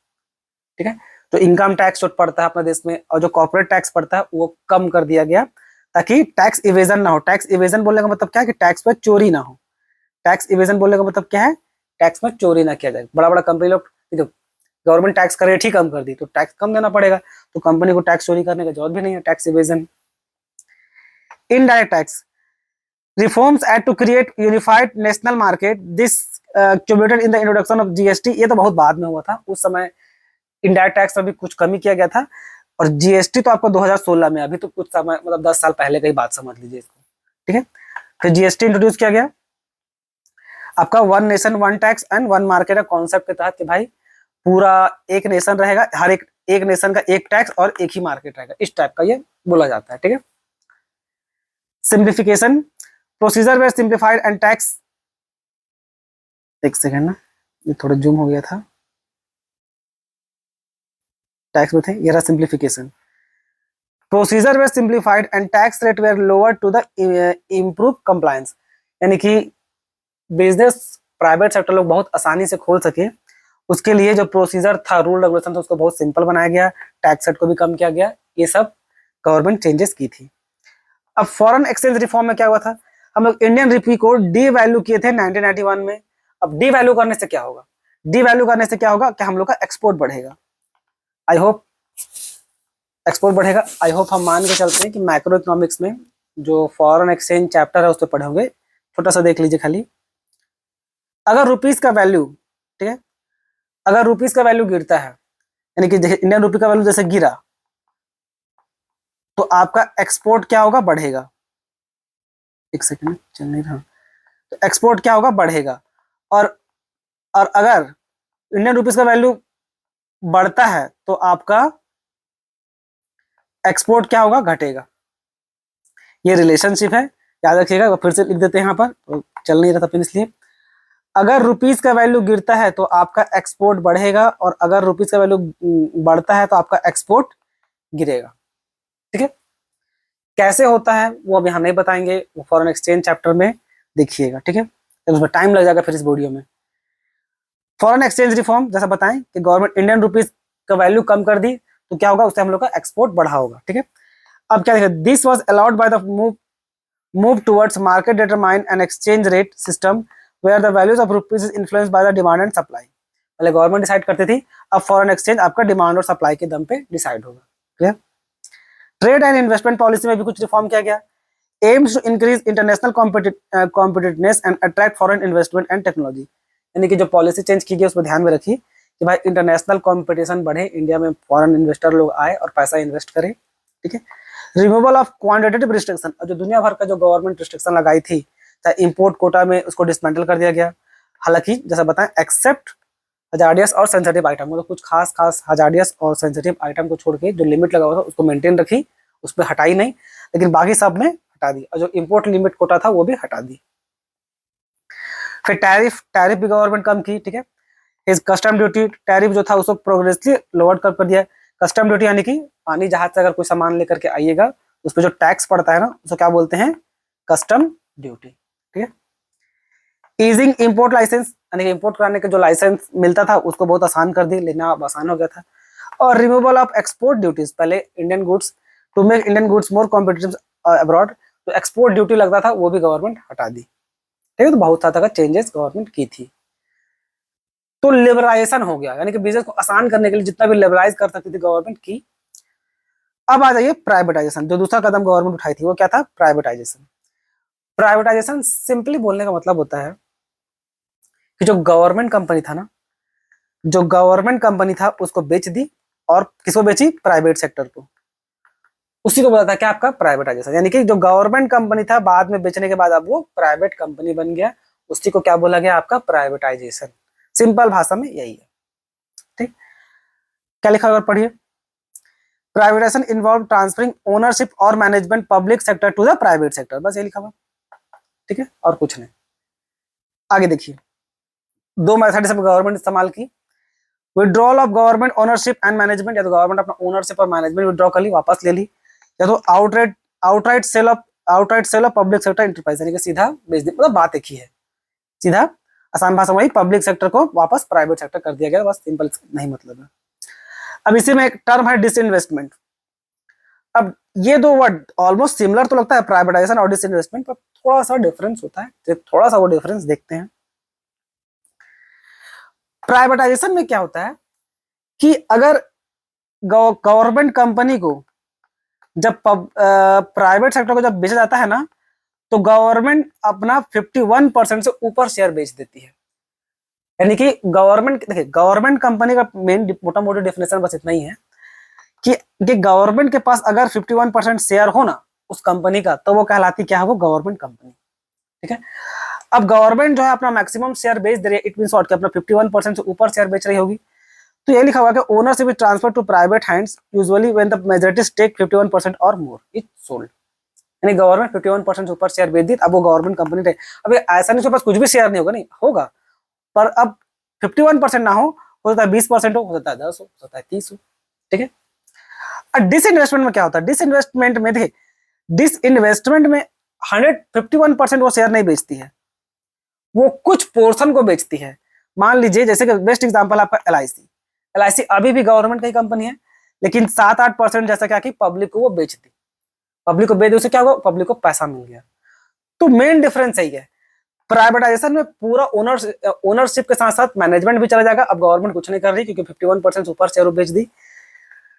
ठीक है, तो इनकम टैक्स जो पड़ता है अपने देश में और जो कॉर्पोरेट टैक्स पड़ता है वो कम कर दिया गया ताकि टैक्स इवेजन ना हो। टैक्स इवेजन बोलने का मतलब क्या है कि टैक्स में चोरी ना हो। टैक्स इवेजन बोलने का मतलब क्या है? टैक्स में चोरी ना किया जाए। बड़ा बड़ा कंपनी लोग, गवर्नमेंट टैक्स का रेट ही कम कर दी तो टैक्स कम देना पड़ेगा, तो कंपनी को टैक्स चोरी करने की जरूरत भी नहीं है। Tax evasion. Indirect tax reforms add to create unified national market, this culminated in the introduction of GST। ये तो बहुत बाद में हुआ था, उस समय इनडायरेक्ट टैक्स में भी कुछ कमी किया गया था और जीएसटी तो आपको 2016 में, अभी तो कुछ समय मतलब 10 साल पहले का ही बात समझ लीजिए इसको। ठीक है, फिर जीएसटी इंट्रोड्यूस किया गया आपका one nation one tax and one market का कॉन्सेप्ट के तहत कि भाई पूरा एक नेशन रहेगा, हर एक नेशन का एक टैक्स और एक ही मार्केट रहेगा, इस टाइप का ये बोला जाता है। ठीक है, simplification, procedure were simplified and tax, एक सेकेंड ना, ये थोड़ा जूम हो गया था, टैक्स में थे, ये रहा simplification. Procedure were simplified and tax rate were lower to the improve compliance, यानी कि बिजनेस प्राइवेट सेक्टर लोग बहुत आसानी से खोल सके, उसके लिए जो प्रोसीजर था, रूल रेगुलेशन था, उसको बहुत सिंपल बनाया गया, टैक्स रेट को भी कम किया गया, ये सब गवर्नमेंट चेंजेस की थी। अब फॉरेन एक्सचेंज रिफॉर्म में क्या हुआ था, हम लोग इंडियन रुपी को डी वैल्यू किए थे 1991 में। अब डी वैल्यू करने से क्या होगा, डी वैल्यू करने से क्या होगा कि हम लोग का एक्सपोर्ट बढ़ेगा। आई होप एक्सपोर्ट बढ़ेगा। आई होप हम मान के चलते हैं कि मैक्रो इकोनॉमिक्स में जो फॉरेन एक्सचेंज चैप्टर है उस पर पढ़े होंगे, छोटा सा देख लीजिए खाली। अगर रुपीस का वैल्यू, ठीक है, अगर रुपीस का वैल्यू गिरता है, यानी कि इंडियन रुपी का वैल्यू जैसे गिरा, तो आपका एक्सपोर्ट क्या होगा, बढ़ेगा। एक सेकंड चल नहीं रहा। तो एक्सपोर्ट क्या होगा, बढ़ेगा। और अगर इंडियन रुपीस का वैल्यू बढ़ता है तो आपका एक्सपोर्ट क्या होगा, घटेगा। ये रिलेशनशिप है, याद रखिएगा। फिर से लिख देते हैं यहाँ पर, तो चल नहीं रहा था इसलिए। अगर रुपीस का वैल्यू गिरता है तो आपका एक्सपोर्ट बढ़ेगा, और अगर रुपीस का वैल्यू बढ़ता है तो आपका एक्सपोर्ट गिरेगा। ठीक है, कैसे होता है वो अभी हम नहीं बताएंगे, वो फॉरेन एक्सचेंज चैप्टर में देखिएगा। ठीक है, तो उसमें टाइम लग जाएगा फिर इस वीडियो में। फॉरेन एक्सचेंज रिफॉर्म जैसा बताएं कि गवर्नमेंट इंडियन रुपीस का वैल्यू कम कर दी तो क्या होगा, उससे हम लोग का एक्सपोर्ट बढ़ा होगा। ठीक है, अब क्या देखिए, this was allowed by the move towards market determine an exchange rate system where the values of rupees is influenced by the demand and supply. पहले गवर्नमेंट डिसाइड करती थी, अब फॉरेन एक्सचेंज आपका डिमांड और सप्लाई के दम पे decide होगा। Clear. Trade and investment policy में भी कुछ रिफॉर्म किया गया। Aims to increase international competitiveness and attract foreign investment and technology. यानी कि जो पॉलिसी चेंज की गई उसमें ध्यान में रखिए कि भाई इंटरनेशनल कंपटीशन बढ़े, इंडिया में फॉरेन इन्वेस्टर लोग आए और पैसा इन्वेस्ट करें। ठीक है, रिमूवल ऑफ क्वांटिटेटिव रिस्ट्रिक्शन, और जो दुनिया भर का जो गवर्नमेंट रिस्ट्रिक्शन लगाई थी, चाहे इंपोर्ट कोटा में, उसको डिसमेंटल कर दिया गया। हालांकि जैसा बताएं, एक्सेप्ट हजार्डियस और सेंसिटिव आइटम, मतलब कुछ खास हजार्डियस और सेंसिटिव आइटम को छोड़ के जो लिमिट लगा हुआ था उसको मेंटेन रखी, उस पर हटाई नहीं, लेकिन बाकी सब में हटा दी, और जो इंपोर्ट लिमिट कोटा था वो भी हटा दी। फिर टैरिफ भी गवर्नमेंट कम की। ठीक है, इस कस्टम ड्यूटी टैरिफ जो था उसको प्रोग्रेसिवली लोअर कर दिया। कस्टम ड्यूटी यानी कि पानी जहाज से अगर कोई सामान लेकर के आइएगा उस पर जो टैक्स पड़ता है ना, उसको क्या बोलते हैं, कस्टम ड्यूटी। ठीक है, ईजिंग इंपोर्ट लाइसेंस, यानी कि इंपोर्ट कराने का जो लाइसेंस मिलता था उसको बहुत आसान कर दी, लेना अब आसान हो गया था। और रिमूवल ऑफ एक्सपोर्ट ड्यूटीज, पहले Indian goods to make Indian goods more competitive abroad, तो एक्सपोर्ट ड्यूटी लगता था वो भी गवर्नमेंट हटा दी। ठीक है, तो बहुत सारा चेंजेस गवर्नमेंट की थी। तो लिबरलाइजेशन हो गया, यानी कि बिजनेस को आसान करने के लिए जितना भी लिबरलाइज कर सकती थी गवर्नमेंट की। अब आ जाइए प्राइवेटाइजेशन, जो दूसरा कदम गवर्नमेंट उठाई थी वो क्या था, प्राइवेटाइजेशन। प्राइवेटाइजेशन सिंपली बोलने का मतलब होता है कि जो गवर्नमेंट कंपनी था ना, जो गवर्नमेंट कंपनी था उसको बेच दी, और किसको बेची, प्राइवेट सेक्टर को। उसी को बोला था क्या, आपका प्राइवेटाइजेशन। यानी कि जो गवर्नमेंट कंपनी था बाद में बेचने के बाद अब वो प्राइवेट कंपनी बन गया, उसी को क्या बोला गया, आपका प्राइवेटाइजेशन। सिंपल भाषा में यही है। ठीक, क्या लिखा हुआ पढ़िए। प्राइवेटाइजेशन इन्वॉल्व ट्रांसफरिंग ओनरशिप और management public sector to the private sector, बस ये लिखा हुआ। ठीक है, और कुछ नहीं। आगे देखिए, दो मेथड से गवर्नमेंट इस्तेमाल की। Withdrawal of government ownership and management, या तो गवर्नमेंट अपना ओनरशिप और मैनेजमेंट विड्रॉ कर ली, वापस ले ली, या तो outright sale of public sector enterprise, यानी कि सीधा बेच दी। मतलब बात एक ही है, सीधा आसान भाषा में पब्लिक सेक्टर को वापस प्राइवेट सेक्टर कर दिया गया, बस सिंपल नहीं मतलब है। अब इसी में एक टर्म है डिसइन्वेस्टमेंट। अब ये दो वर्ड ऑलमोस्ट सिमिलर तो लगता है, प्राइवेटाइजेशन और डिसइन्वेस्टमेंट, पर थोड़ा सा डिफरेंस होता है, तो थोड़ा सा वो डिफरेंस देखते हैं। प्राइवेटाइजेशन में क्या होता है कि अगर गवर्नमेंट कंपनी को जब प्राइवेट सेक्टर को जब बेचा जाता है ना, तो गवर्नमेंट अपना 51% से ऊपर शेयर बेच देती है। यानी कि गवर्नमेंट, देखिए गवर्नमेंट कंपनी का मेन मोटा मोटी डेफिनेशन बस इतना ही है कि गवर्नमेंट के पास अगर 51% शेयर हो ना उस कंपनी का, तो वो कहलाती क्या है, वो गवर्नमेंट कंपनी। ठीक है, अब गवर्नमेंट जो है अपना मैक्सिमम शेयर बेच दे रही है, इट मीन शॉर्ट के अपना 51% से ऊपर शेयर बेच रही होगी, तो ये लिखा हुआ है कि ownership is transfer to private hands usually when the majority stake 51% और मोर इज सोल्ड। यानी गवर्नमेंट 51% से ऊपर शेयर बेच दी, अब वो गवर्नमेंट कंपनी रहे। अब ऐसा नहीं, उसके पास कुछ भी शेयर नहीं होगा, नहीं होगा, पर अब 51% ना हो सकता है 20% हो सकता है 10 हो सकता है 30 हो। ठीक है, डिसइन्वेस्टमेंट में क्या होता है, डिसइन्वेस्टमेंट में देखिए, डिसइन्वेस्टमेंट में 151% वो शेयर नहीं बेचती है, वो कुछ पोर्शन को बेचती है। मान लीजिए जैसे कि बेस्ट एग्जांपल आपका एल आई सी अभी भी गवर्नमेंट की कंपनी है, लेकिन 7-8% जैसा क्या कि पब्लिक को वो बेच दी, पब्लिक को बेच दी, उससे क्या हुआ, पब्लिक को पैसा मिल गया। तो मेन डिफरेंस यही है, प्राइवेटाइजेशन में पूरा ओनरशिप के साथ साथ मैनेजमेंट भी चला जाएगा। अब गवर्नमेंट कुछ नहीं कर रही क्योंकि 51% सुपर शेयर बेच दी।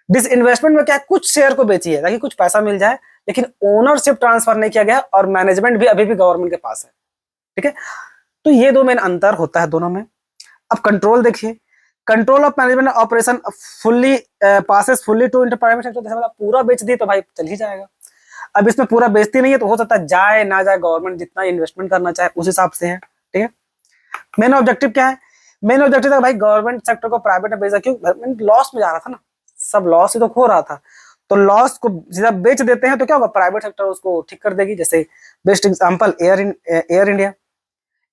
डिसइन्वेस्टमेंट में क्या, कुछ शेयर को बेची है ताकि कुछ पैसा मिल जाए, लेकिन ओनरशिप ट्रांसफर नहीं किया गया और मैनेजमेंट भी अभी भी गवर्नमेंट के पास है। ठीक है, तो ये दो मेन अंतर होता है दोनों में। अब कंट्रोल देखिए, control of management operation fully passes fully to inter private sector, जैसे मतलब पूरा बेच दी तो भाई चल ही जाएगा। अब इसमें पूरा बेचती नहीं है तो हो सकता है जाए ना जाए, गवर्नमेंट जितना इन्वेस्टमेंट करना चाहे उस हिसाब से है। ठीक है, मेन ऑब्जेक्टिव क्या है, मेन ऑब्जेक्टिव था भाई गवर्नमेंट सेक्टर को प्राइवेट में बेचा, क्यों, गवर्नमेंट लॉस में जा रहा था ना, सब लॉस ही तो खो रहा था, तो लॉस को सीधा बेच देते हैं तो क्या होगा, प्राइवेट सेक्टर उसको ठीक कर देगी। जैसे best example air India.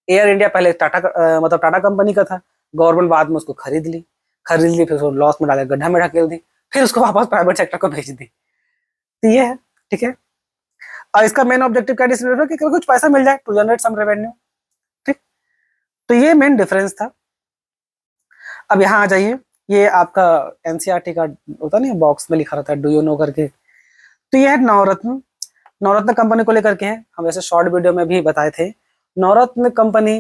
Air India पहले मतलब टाटा कंपनी का था, गवर्नमेंट बाद में उसको खरीद ली, फिर उसको लॉस में डाले, गड्ढा में ढकेल दी, फिर उसको वापस प्राइवेट सेक्टर को भेज दी। तो ये है। ठीक है, और इसका मेन ऑब्जेक्टिव क्या है कि कुछ पैसा मिल जाए टू जनरेट सम रेवेन्यू। ठीक, तो ये मेन डिफरेंस था। अब यहाँ आ जाइए, ये आपका एनसीईआरटी का होता नहीं, बॉक्स में लिखा रहता है डू यू नो करके, तो ये है नवरत्न। नवरत्न कंपनी को लेकर के है, हम वैसे शॉर्ट वीडियो में भी बताए थे। नवरत्न कंपनी,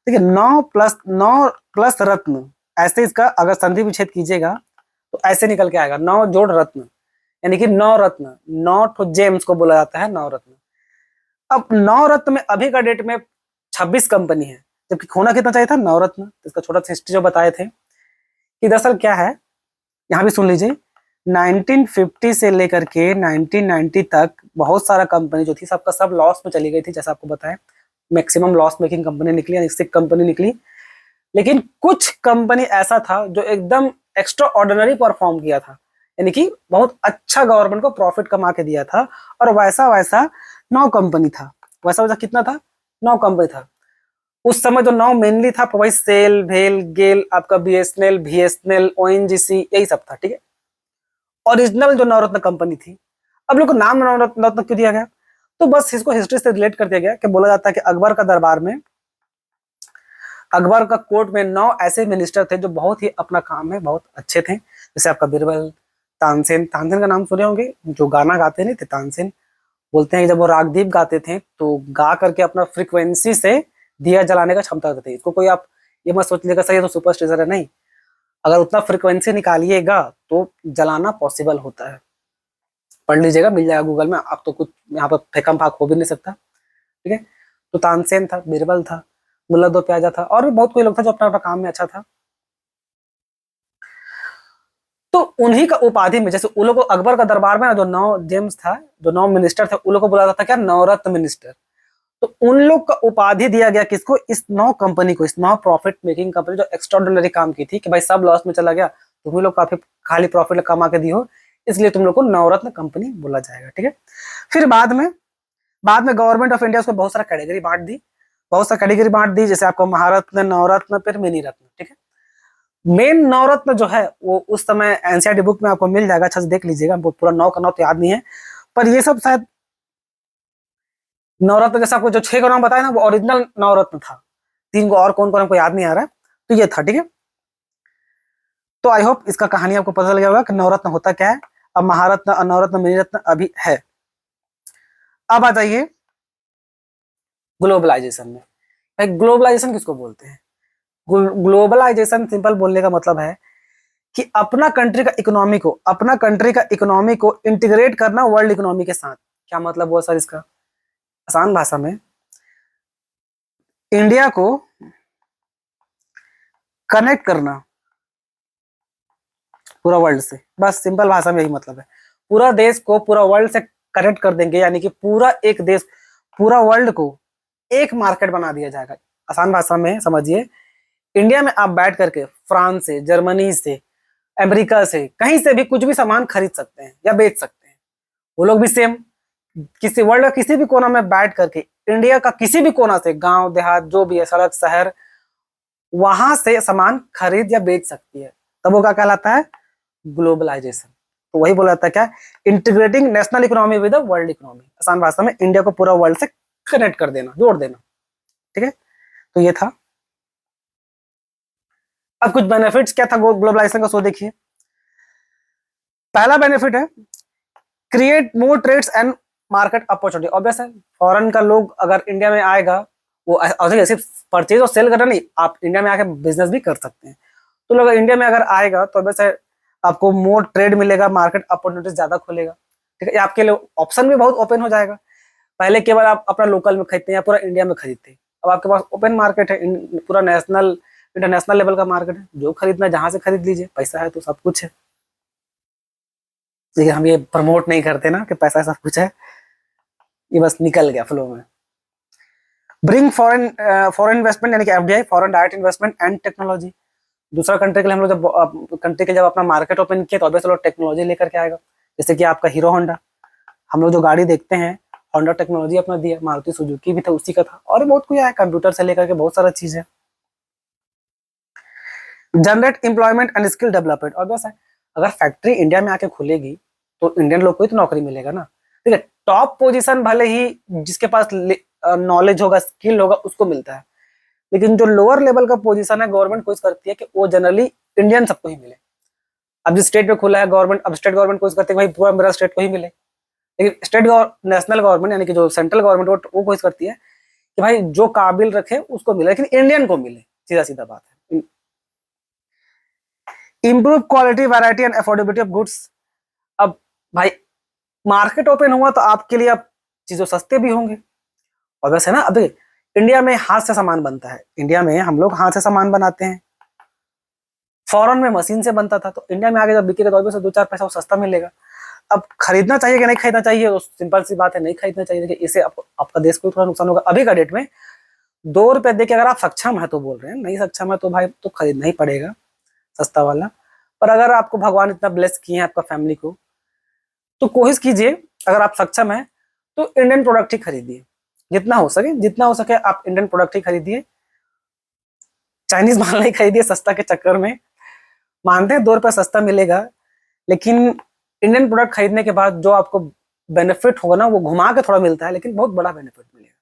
देखिए 9+9+ रत्न, ऐसे इसका अगर संधि विच्छेद कीजिएगा तो ऐसे निकल के आएगा 9 जोड़ रत्न, यानी कि 9 रत्न, 9 ठो जेम्स को बोला जाता है नवरत्न। अब 9 रत्न में अभी का डेट में 26 कंपनी है, जबकि होना कितना चाहिए था, 9 रत्न। तो इसका छोटा सा हिस्ट्री जो बताए थे कि दरअसल क्या है, यहाँ भी सुन लीजिए। 1950 से लेकर के 1990 तक बहुत सारा कंपनी जो थी सबका सब लॉस में चली गई थी, जैसा आपको बताया मैक्सिमम लॉस मेकिंग कंपनी निकली, यानी सिक कंपनी निकली। लेकिन कुछ कंपनी ऐसा था जो एकदम एक्स्ट्रा ऑर्डिनरी परफॉर्म किया था, यानी कि बहुत अच्छा गवर्नमेंट को प्रॉफिट कमा के दिया था, और वैसा वैसा 9 कंपनी था। वैसा वैसा कितना था, 9 कंपनी था। उस समय जो 9 मेनली था वही सेल, भेल, गेल, आपका बीएसएनएल, वीएसएनएल, ओएनजीसी, यही सब था। ठीक है, ओरिजिनल जो नवरत्न कंपनी थी। अब लोग को नाम नवरत्न क्यों दिया गया, तो बस इसको हिस्ट्री से रिलेट कर दिया गया कि बोला जाता है कि अकबर का दरबार में, अकबर का कोर्ट में 9 ऐसे मिनिस्टर थे जो बहुत ही अपना काम में बहुत अच्छे थे। जैसे आपका बीरबल, तानसेन, तानसेन का नाम सुने होंगे, जो गाना गाते नहीं थे तानसेन, बोलते हैं जब वो रागदीप गाते थे तो गा करके अपना फ्रीक्वेंसी से दिया जलाने का क्षमता रखते थे। इसको कोई आप ये मत सोच लीजिएगा सही है तो सुपरस्टिशन है, नहीं, अगर उतना फ्रीक्वेंसी निकालिएगा तो जलाना पॉसिबल होता है। पढ़ लीजिएगा, मिल जाएगा गूगल में, आप तो कुछ यहाँ पर फेकम फाक हो भी नहीं सकता। ठीक है, तो तानसेन था, बीरबल था, मुल्ला दो प्याजा था, और भी बहुत कोई लोग था जो अपना अपना काम में अच्छा था। तो उन्हीं का उपाधि में, जैसे उन लोगों को अकबर का दरबार में ना जो 9 जेम्स था, जो 9 मिनिस्टर थे, उन लोगों को बोला जाता था क्या, नवरत्न मिनिस्टर। तो उन लोग का उपाधि दिया गया किसको, इस 9 कंपनी को, इस 9 प्रॉफिट मेकिंग कंपनी जो एक्स्ट्राऑर्डिनरी काम की थी कि भाई सब लॉस में चला गया, तुम लोग काफी खाली प्रॉफिट कमा के दी हो, इसलिए तुम लोग को नवरत्न कंपनी बोला जाएगा। ठीक है, फिर बाद में गवर्नमेंट ऑफ इंडिया उसको बहुत सारा कैटेगरी बांट दी, जैसे आपको महारत्न, नवरत्न, फिर मिनी रत्न। ठीक है, मेन नवरत्न जो है वो उस समय एनसीईआरटी बुक में आपको मिल जाएगा, अच्छा से देख लीजिएगा, पूरा 9 का 9 तो याद नहीं है, पर ये सब शायद नवरत्न जैसा आपको जो 6 का नाम बताया ना वो ओरिजिनल नवरत्न था। 3 को और कौन कौन हमको याद नहीं आ रहा है, तो ये था। ठीक है, तो आई होप इसका कहानी आपको पता लग गया होगा कि नवरत्न होता क्या है। अब महारत्न, नवरत्न, मिनी रत्न अभी है। अब आ जाइए ग्लोबलाइजेशन में। भाई ग्लोबलाइजेशन किसको बोलते हैं, ग्लोबलाइजेशन सिंपल बोलने का मतलब है कि अपना कंट्री का इकोनॉमी को इंटीग्रेट करना वर्ल्ड इकोनॉमी के साथ। क्या मतलब हुआ सर इसका, आसान भाषा में इंडिया को कनेक्ट करना पूरा वर्ल्ड से, बस सिंपल भाषा में यही मतलब है। पूरा देश को पूरा वर्ल्ड से कनेक्ट कर देंगे, यानी कि पूरा एक देश, पूरा वर्ल्ड को एक मार्केट बना दिया जाएगा। आसान भाषा में समझिए, इंडिया में आप बैठ करके फ्रांस से, जर्मनी से, अमेरिका से, कहीं से भी कुछ भी सामान खरीद सकते हैं या बेच सकते हैं। वो लोग भी सेम, किसी वर्ल्ड का किसी भी कोना में बैठ करके, इंडिया का किसी भी कोना से, गांव देहात जो भी है, सड़क शहर, वहां से सामान खरीद या बेच सकती है। तब वो क्या कहलाता है, ग्लोबलाइजेशन। तो वही बोला जाता है क्या, integrating national economy with world economy. आसान भाषा में इंडिया को पूरा वर्ल्ड से कनेक्ट कर देना, जोड़ देना। ठीक है, तो ये था। अब कुछ बेनिफिट्स क्या था ग्लोबलाइजेशन का, सो देखिए। पहला बेनिफिट है create more trades and market opportunity. Obvious है, फॉरेन का लोग अगर इंडिया में आएगा, वो सिर्फ परचेज और सेल करना नहीं, आप इंडिया में आके बिजनेस भी कर सकते हैं। तो लोग इंडिया में अगर आएगा तो ऑब्वियस है आपको मोर ट्रेड मिलेगा, मार्केट अपॉर्चुनिटीज ज्यादा खुलेगा। ठीक है, आपके लिए ऑप्शन भी बहुत ओपन हो जाएगा। पहले केवल आप अपना लोकल में खरीदते हैं या पूरा इंडिया में खरीदते हैं, अब आपके पास ओपन मार्केट है, पूरा नेशनल इंटरनेशनल लेवल का मार्केट है। जो खरीदना जहां से खरीद लीजिए, पैसा है तो सब कुछ है। लेकिन हम ये प्रमोट नहीं करते ना कि पैसा सब कुछ है, ये बस निकल गया फ्लो में। ब्रिंग फॉरेन फॉरेन इन्वेस्टमेंट यानी कि FDI, foreign direct investment and technology. दूसरा कंट्री के लिए हम लोग जब कंट्री के जब अपना मार्केट ओपन किया तो ऑब्वियसली लोग टेक्नोलॉजी लेकर के आएगा। जैसे कि आपका हीरो होंडा, हम लोग जो गाड़ी देखते हैं होंडा टेक्नोलॉजी अपना दिया, मारुति सुजुकी भी था उसी का था, और बहुत कुछ आया, कंप्यूटर से लेकर के बहुत सारा चीज है। Generate employment and skill development. Obvious है अगर फैक्ट्री इंडिया में आके खुलेगी तो इंडियन लोग को ही तो नौकरी मिलेगा ना। ठीक है, टॉप पोजीशन भले ही जिसके पास नॉलेज होगा, स्किल होगा, उसको मिलता है, लेकिन जो लोअर लेवल का पोजीशन है गवर्नमेंट कोशिश करती है कि वो जनरली इंडियन सबको ही मिले। अब जिस स्टेट में खुला है गवर्नमेंट, अब स्टेट गवर्नमेंट कोशिश करती है भाई पूरा मेरा स्टेट को ही मिले, लेकिन स्टेट नेशनल गवर्नमेंट यानी कि जो सेंट्रल गवर्नमेंट वो कोशिश करती है कि भाई जो काबिल रखे उसको मिले, लेकिन इंडियन को मिले। सीधा सीधा बात है। Improve quality, variety and affordability of goods. अब भाई मार्केट ओपन हुआ तो आपके लिए अब चीजों सस्ते भी होंगे। और वैसे ना अभी इंडिया में हाथ से सामान बनता है, इंडिया में हम लोग हाथ से सामान बनाते हैं, फॉरेन में मशीन से बनता था, तो इंडिया में आगे जब बिकेगा तो दो चार पैसा वो सस्ता मिलेगा। अब खरीदना चाहिए कि नहीं खरीदना चाहिए, तो सिंपल सी बात है नहीं खरीदना चाहिए। देखिए इससे आपका देश को थोड़ा नुकसान होगा। अभी का डेट में 2 रुपए दे के अगर आप सक्षम है तो बोल रहे हैं, नहीं सक्षम है तो भाई तो खरीदना ही पड़ेगा सस्ता वाला। पर अगर आपको भगवान इतना ब्लेस किए हैं आपका फैमिली को, तो कोशिश कीजिए अगर आप सक्षम है तो इंडियन प्रोडक्ट ही खरीदिए, जितना हो सके आप इंडियन प्रोडक्ट ही खरीदिए। चाइनीज माल नहीं खरीदिए सस्ता के चक्कर में। मानते हैं 2 रुपए सस्ता मिलेगा, लेकिन इंडियन प्रोडक्ट खरीदने के बाद जो आपको बेनिफिट होगा ना वो घुमा के थोड़ा मिलता है, लेकिन बहुत बड़ा बेनिफिट मिलेगा।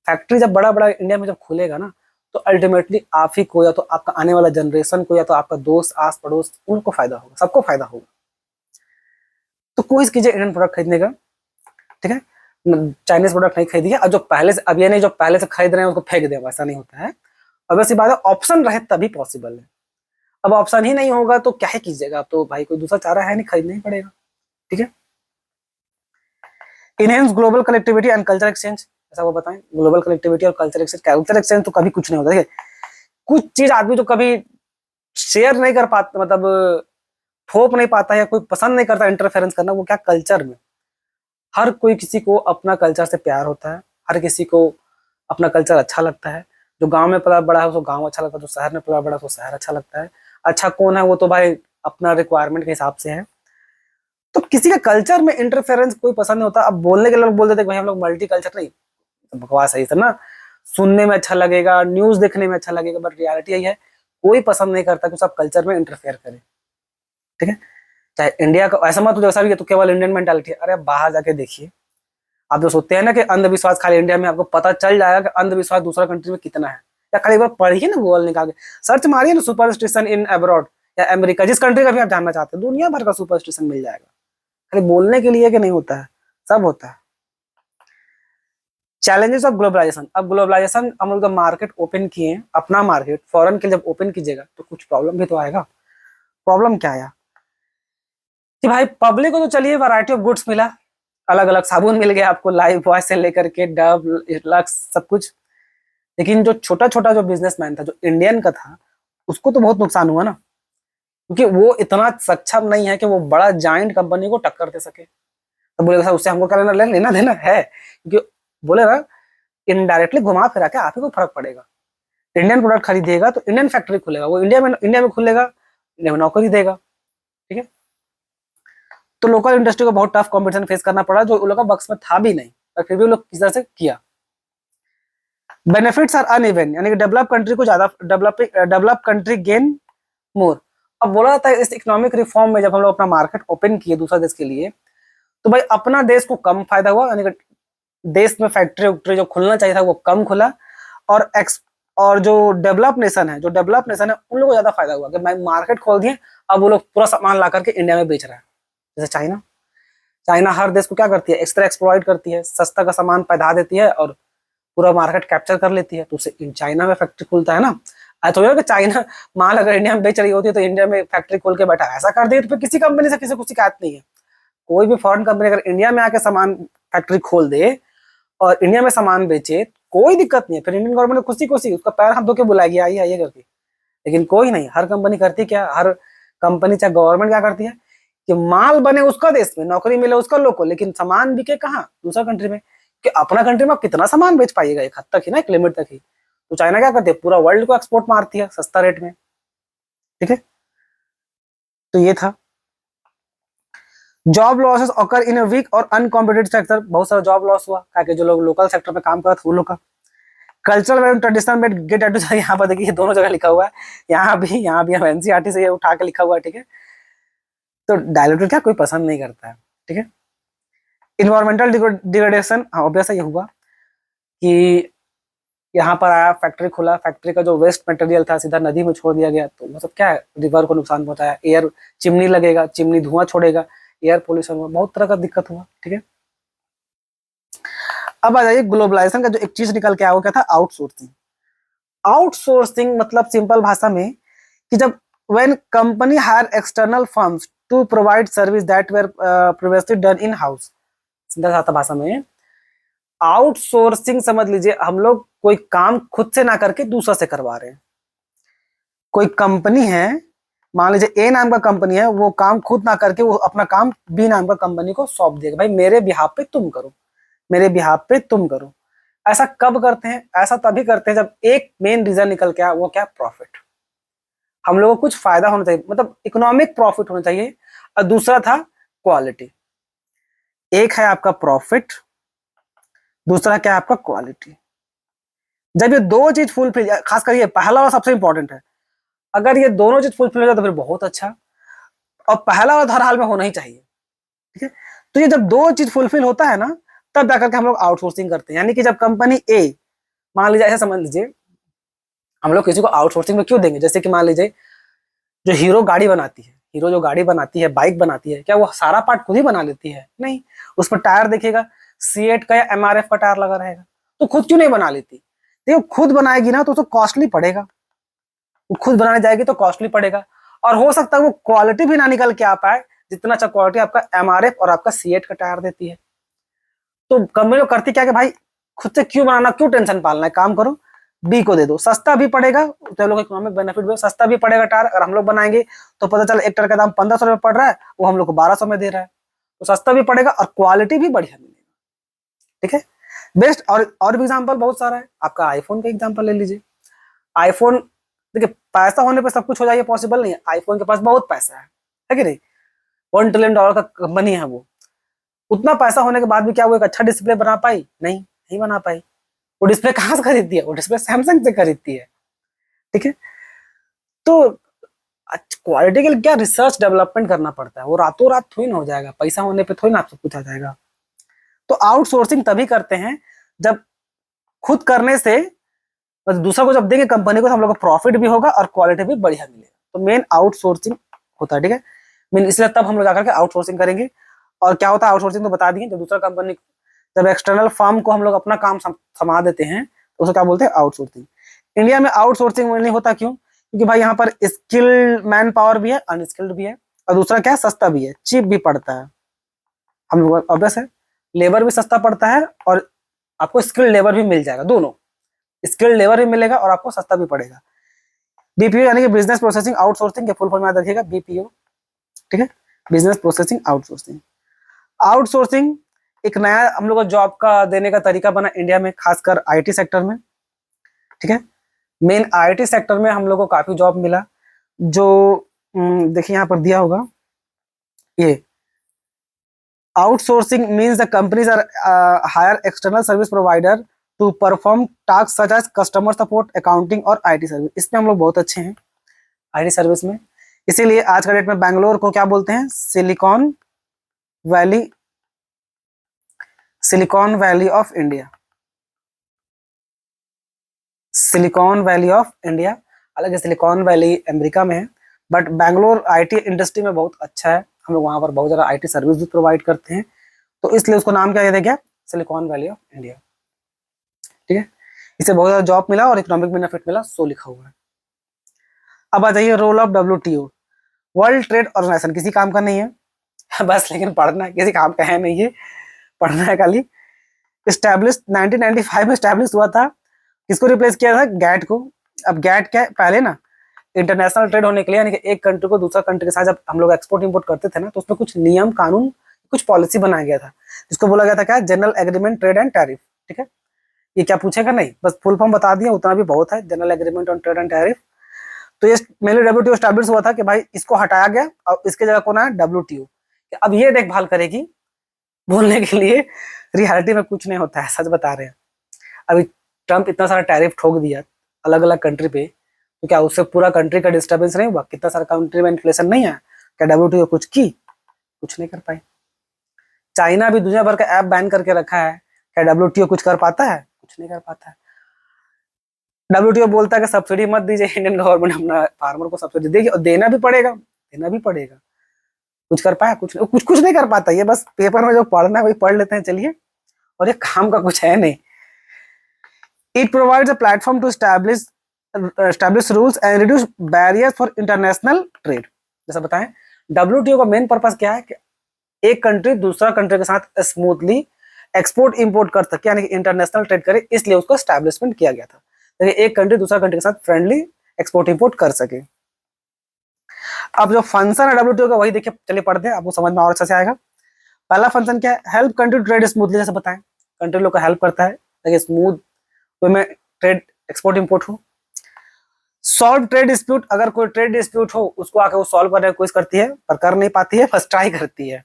फैक्ट्री जब बड़ा बड़ा इंडिया में जब खुलेगा ना, तो अल्टीमेटली आप ही को, या तो आपका आने वाला जनरेशन को, या तो आपका दोस्त आस पड़ोस, उनको फायदा होगा, सबको फायदा होगा। तो कोशिश कीजिए इंडियन प्रोडक्ट खरीदने का। ठीक है, चाइनीज प्रोडक्ट नहीं खरीदिए। अब जो पहले से, अब ये नहीं जो पहले से खरीद रहे हैं उसको फेंक दे, ऐसा नहीं होता है। अब ऐसी बात है, ऑप्शन रहे तभी पॉसिबल है। अब ऑप्शन ही नहीं होगा तो क्या ही कीजिएगा, अब तो भाई कोई दूसरा चारा है नहीं, खरीदना ही पड़ेगा। ठीक है, enhance global connectivity and culture exchange. ऐसा वो बताएं, ग्लोबल कनेक्टिविटी और कल्चर एक्सचेंज। कल्चर एक्सचेंज तो कभी कुछ नहीं होता है, कुछ चीज आदमी तो कभी शेयर नहीं कर पाता, मतलब थोप नहीं पाता है, या कोई पसंद नहीं करता इंटरफेरेंस करना, वो क्या कल्चर में। हर कोई किसी को अपना कल्चर से प्यार होता है, हर किसी को अपना कल्चर अच्छा लगता है। जो गांव में पला बड़ा है उसको गांव अच्छा लगता है, जो शहर में पला बड़ा है उसको शहर अच्छा लगता है। अच्छा कौन है वो तो भाई अपना रिक्वायरमेंट के हिसाब से है। तो किसी का कल्चर में इंटरफेरेंस कोई पसंद नहीं होता। अब बोलने के लोग बोल देते भाई हम लोग मल्टी कल्चर, नहीं तो बकवास है ये ना। सुनने में अच्छा लगेगा, न्यूज देखने में अच्छा लगेगा, बट रियलिटी यही है कोई पसंद नहीं करता कि सब कल्चर में इंटरफेयर करे। ठीक है, चाहे इंडिया का ऐसा मत जैसा भी है तो केवल इंडियन मेंटालिटी है। अरे बाहर जाके देखिए, आप जो सोचते हैं ना कि अंधविश्वास खाली इंडिया में, आपको पता चल जाएगा कि अंधविश्वास दूसरा कंट्री में कितना है। या खाली एक बार पढ़िए ना, गूगल निकाल के सर्च मारिए ना सुपरस्टिशन इन अब्रॉड या अमेरिका, जिस कंट्री का भी आप जानना चाहते हैं, दुनिया भर का सुपरस्टिशन मिल जाएगा। खाली बोलने के लिए कि नहीं होता है, सब होता है। Challenges of globalisation. अब ग्लोबलाइजेशन हम लोग मार्केट ओपन किए, अपना मार्केट फॉरेन के जब ओपन कीजिएगा तो कुछ प्रॉब्लम भी तो आएगा। प्रॉब्लम क्या आया कि भाई पब्लिक को तो चलिए वैरायटी ऑफ गुड्स मिला, अलग अलग साबुन मिल गया आपको, लाइफ बॉय से लेकर के डव, लक्स, सब कुछ। लेकिन जो छोटा छोटा जो बिजनेसमैन था, जो इंडियन का था, उसको तो बहुत नुकसान हुआ ना, क्योंकि वो इतना सक्षम नहीं है कि वो बड़ा जाइंट कंपनी को टक्कर दे सके। तो बोलेगा उससे हमको क्या लेना देना है, क्योंकि बोले ना इनडायरेक्टली घुमा फिरा के आप ही को फर्क पड़ेगा। इंडियन प्रोडक्ट खरीदिएगा तो इंडियन फैक्ट्री खुलेगा, वो इंडिया में खुलेगा, इंडिया में नौकरी देगा। ठीक है, तो लोकल इंडस्ट्री को बहुत टफ कंपटीशन फेस करना पड़ा, जो उन लोगों का बक्स में था भी नहीं, पर फिर भी वो लोग किस तरह से किया। बेनिफिट्स आर अनइवन, यानी कि डेवलप कंट्री को ज्यादा, डेवलप कंट्री गेन मोर। अब बोला जाता है इस इकोनॉमिक रिफॉर्म में जब हम लोग अपना मार्केट ओपन किए दूसरा देश के लिए, तो भाई अपना देश को कम फायदा हुआ, यानी कि देश में फैक्ट्री वैक्ट्री जो खुलना चाहिए था वो कम खुला, और और जो डेवलप नेशन है उन लोगों को ज्यादा फायदा हुआ कि मैं मार्केट खोल दिए, अब वो लोग पूरा सामान ला करके इंडिया में बेच रहा है। जैसे चाइना, चाइना हर देश को क्या करती है, एक्स्ट्रा एक्सप्लॉइट करती है, सस्ता का सामान पैदा देती है और पूरा मार्केट कैप्चर कर लेती है, तो उससे चाइना में फैक्ट्री खुलता है ना। थोड़ी कि चाइना माल अगर इंडिया में बेच रही होती है तो इंडिया में फैक्ट्री खोल के बैठा ऐसा कर दे, तो फिर किसी कंपनी से किसी को शिकायत नहीं है। कोई भी फॉरेन कंपनी अगर इंडिया में आके सामान फैक्ट्री खोल दे और इंडिया में सामान बेचे, कोई दिक्कत नहीं है, फिर इंडियन गवर्नमेंट खुशी खुशी उसका पैर हाथ धो के बुलाएगी, आइए आइए करके। लेकिन कोई नहीं, हर कंपनी करती क्या, हर कंपनी चाहे गवर्नमेंट क्या करती है कि माल बने उसका देश में, नौकरी मिले उसका लोग को, लेकिन सामान बिके कहाँ, दूसरा कंट्री में। कि अपना कंट्री में आप कितना सामान बेच पाइएगा, एक हद तक ही ना, एक लिमिट तक ही। तो चाइना क्या करती है, पूरा वर्ल्ड को एक्सपोर्ट मारती है सस्ता रेट में। ठीक है, तो ये था। Job losses occur in a weak और अनकॉम्पिटेटिव सेक्टर, बहुत सारा जॉब लॉस हुआ ताकि जो लोग लोकल सेक्टर में काम कर रहे थे वो लोग का। कल्चरल एंड ट्रेडिशनल में गेट एटू, यहाँ पर देखिए दोनों जगह लिखा हुआ है, यहाँ भी हम एनसीईआरटी से ये उठा के लिखा हुआ है। ठीक है, तो डायलेक्टर क्या कोई पसंद नहीं करता है। ठीक है, इन्वायरमेंटल डिग्रेडेशन, ऑब्वियस ये हुआ कि यहाँ पर आया, फैक्ट्री खुला, फैक्ट्री का जो वेस्ट मटेरियल था सीधा नदी में छोड़ दिया गया, तो मतलब क्या है, रिवर को नुकसान पहुंचाया, एयर चिमनी लगेगा, चिमनी धुआं छोड़ेगा, एयर पोल्यूशन हुआ, बहुत तरह का दिक्कत हुआ। ठीक है, अब आ जाइए ग्लोबलाइजेशन का जो एक चीज निकल के आया वो क्या था, आउटसोर्सिंग। आउटसोर्सिंग मतलब सिंपल भाषा में कि जब when company hire external firms to provide service that were previously done in house. सीधा साधा भाषा में आउटसोर्सिंग समझ लीजिए, हम लोग कोई काम खुद से ना करके दूसरा से करवा रहे हैं। कोई कंपनी है, मान लीजिए ए नाम का कंपनी है, वो काम खुद ना करके वो अपना काम बी नाम का कंपनी को सौंप देगा, भाई मेरे बिहाफ पे तुम करो, मेरे बिहाफ पे तुम करो। ऐसा कब करते हैं, ऐसा तभी करते हैं जब एक मेन रीजन निकल के आया, वो क्या, प्रॉफिट। हम लोगों को कुछ फायदा होना चाहिए, मतलब इकोनॉमिक प्रॉफिट होना चाहिए, और दूसरा था क्वालिटी। एक है आपका प्रॉफिट, दूसरा क्या है आपका क्वालिटी। जब ये दो चीज फुलफिल, खासकर ये पहला वाला सबसे इंपॉर्टेंट है, अगर ये दोनों चीज फुलफिल हो जाए तो फिर बहुत अच्छा, और पहला वाला हर हाल में होना ही चाहिए। ठीक है, तो ये जब दो चीज फुलफिल होता है ना, तब जाकर के हम लोग आउटसोर्सिंग करते हैं। यानी कि जब कंपनी ए, मान लीजिए ऐसा समझ लीजिए, हम लोग किसी को आउटसोर्सिंग में क्यों देंगे, जैसे कि मान लीजिए जो हीरो गाड़ी बनाती है, हीरो जो गाड़ी बनाती है, बाइक बनाती है, क्या वो सारा पार्ट खुद ही बना लेती है, नहीं। उस पर टायर देखिएगा, सीएट का या एमआरएफ का टायर लगा रहेगा, तो खुद क्यों नहीं बना लेती। देखो खुद बनाएगी ना तो उसको कॉस्टली पड़ेगा, वो खुद बनाने जाएगी तो कॉस्टली पड़ेगा, और हो सकता है वो क्वालिटी भी ना निकल के आ पाए जितना अच्छा क्वालिटी आपका एमआरएफ और आपका सीएट का टायर देती है। तो कंपनी लोग करती क्या कि भाई खुद से क्यों बनाना, क्यों टेंशन पालना है, काम करो बी को दे दो, सस्ता भी पड़ेगा, तो लोग इकोनॉमिक बेनिफिट भी, सस्ता भी पड़ेगा टायर, अगर हम लोग बनाएंगे तो पता चला एक टायर का दाम 1500 रुपये पड़ रहा है, वो हम लोग को 1200 में दे रहा है, तो सस्ता भी पड़ेगा और क्वालिटी भी बढ़िया मिलेगा। ठीक है, बेस्ट। और भी एग्जाम्पल बहुत सारा है, आपका आईफोन का एग्जाम्पल ले लीजिए। आईफोन, देखिए पैसा होने पर सब कुछ हो जाए पॉसिबल नहीं है, आईफोन के पास बहुत पैसा है कि नहीं, $1 ट्रिलियन का कंपनी है वो, उतना पैसा होने के बाद भी क्या वो एक अच्छा डिस्प्ले बना पाई, नहीं, नहीं बना पाई। वो डिस्प्ले कहाँ से खरीदती है, वो डिस्प्ले सैमसंग से खरीदती है। ठीक है, तो क्वालिटी के लिए क्या रिसर्च डेवलपमेंट करना पड़ता है, वो रातों रात थोड़ी ना हो जाएगा, पैसा होने पे थोड़ी ना आप सब कुछ आ जाएगा। तो आउटसोर्सिंग तभी करते हैं जब खुद करने से, मतलब दूसरा को जब देंगे कंपनी को तो हम लोग को प्रॉफिट भी होगा और क्वालिटी भी बढ़िया मिलेगा, तो मेन आउटसोर्सिंग होता है। ठीक है, मेन इसलिए तब हम लोग जाकर के आउटसोर्सिंग करेंगे। और क्या होता है आउटसोर्सिंग तो बता दिए, जब दूसरा कंपनी, जब एक्सटर्नल फर्म को हम लोग अपना काम समा देते हैं तो उसे क्या बोलते हैं, आउटसोर्सिंग। इंडिया में आउटसोर्सिंग नहीं होता, क्यों, क्योंकि भाई यहाँ पर स्किल्ड मैन पावर भी है, अनस्किल्ड भी है, और दूसरा क्या है, सस्ता भी है, चीप भी पड़ता है। हम लोग ऑब्वियस है, लेबर भी सस्ता पड़ता है और आपको स्किल्ड लेबर भी मिल जाएगा, दोनों स्किल्ड लेबर भी मिलेगा और आपको सस्ता भी पड़ेगा। बीपीओ यानी कि बिजनेस प्रोसेसिंग आउटसोर्सिंग के फुल फॉर्म याद रखिएगा, बीपीओ। ठीक है, बिजनेस प्रोसेसिंग आउटसोर्सिंग। आउटसोर्सिंग एक नया हम लोग को जॉब का देने का तरीका बना इंडिया में, खासकर आईटी सेक्टर में। ठीक है, मेन आईटी सेक्टर में हम लोग को काफी जॉब मिला, जो देखिए यहाँ पर दिया होगा, ये outsourcing means the companies are hire external service provider to perform task such as customer support, accounting और आईटी सर्विस। इसमें हम लोग बहुत अच्छे हैं आईटी सर्विस में, इसीलिए आज का डेट में बैंगलोर को क्या बोलते हैं, silicon valley, silicon valley of India, silicon valley of India. हालांकि सिलिकॉन वैली अमेरिका में है, बट बैंगलोर आईटी इंडस्ट्री में बहुत अच्छा है, हम लोग वहाँ पर बहुत ज़्यादा आईटी सर्विस भी प्रोवाइड करते हैं, तो इसलिए उसको नाम क्या दिया गया, सिलिकॉन वैली ऑफ इंडिया। ठीक है, इसे बहुत ज़्यादा जॉब मिला और इकोनॉमिक बेनिफिट मिला, सो लिखा हुआ है। अब आ जाइए role of WTO, world trade organisation, किसी काम का नहीं है बस, लेकिन पढ़ना है, किसी काम का है नहीं है, पढ़ना है खाली। स्टैब्लिश 1995 में स्टैब्लिश हुआ था, किसको रिप्लेस किया था, गैट को। अब गैट क्या है, पहले ना इंटरनेशनल ट्रेड होने के लिए, यानी कि एक कंट्री को दूसरा कंट्री के साथ जब हम लोग एक्सपोर्ट इंपोर्ट करते थे ना, तो उसमें कुछ नियम कानून, कुछ पॉलिसी बनाया गया था, जिसको बोला गया था क्या, general agreement trade and tariff. ठीक है, ये क्या पूछेगा नहीं, बस फुल फॉर्म बता दिया, उतना भी बहुत है, general agreement on trade and tariff. तो ये मेनली WTO स्टैब्लिश हुआ था कि भाई इसको हटाया गया और इसके जगह कौन आया, WTO। अब ये देखभाल करेगी, बोलने के लिए रियलिटी में कुछ नहीं होता है, सच बता रहे हैं। अभी ट्रम्प इतना सारा टैरिफ ठोक दिया अलग अलग कंट्री पे, तो क्या उससे पूरा कंट्री का डिस्टर्बेंस नहीं हुआ, कितना सारा कंट्री में इन्फ्लेशन नहीं आया, क्या WTO कुछ की, कुछ नहीं कर पाई। चाइना भी दुनिया भर का ऐप बैन करके रखा है, क्या WTO कुछ कर पाता है, कुछ नहीं कर पाता है। WTO बोलता है कि सब्सिडी मत दीजिए, इंडियन गवर्नमेंट अपना फार्मर को सब्सिडी देगी, और देना भी पड़ेगा, देना भी पड़ेगा। कुछ कर पाया, कुछ नहीं कर पाता, ये बस पेपर में जो पढ़ना है वही पढ़ लेते हैं, चलिए, और ये काम का कुछ है नहीं। It provides a platform to establish rules and reduce barriers for international trade। जैसा बताएं, WTO का मेन पर्पस क्या है कि एक कंट्री दूसरा कंट्री के साथ स्मूथली एक्सपोर्ट इंपोर्ट कर सके, यानी कि इंटरनेशनल ट्रेड करे, इसलिए उसको एस्टैब्लिशमेंट किया गया था, ताकि एक कंट्री दूसरा कंट्री के साथ फ्रेंडली एक्सपोर्ट इंपोर्ट कर सके। अब जो फंक्शन है WTO का, वही देखिए, चलिए पढ़ते हैं, आपको समझ में और अच्छा से आएगा। पहला फंक्शन क्या है, हेल्प कंट्री ट्रेड स्मूथली, जैसे बताएं, कंट्री लोग को हेल्प करता है ताकि स्मूथ वे में ट्रेड एक्सपोर्ट इंपोर्ट हो। सॉल्व ट्रेड डिस्प्यूट, अगर कोई ट्रेड डिस्प्यूट हो उसको आके वो सॉल्व करने की कोशिश करती है, पर कर नहीं पाती है, फर्स्ट ट्राई करती है।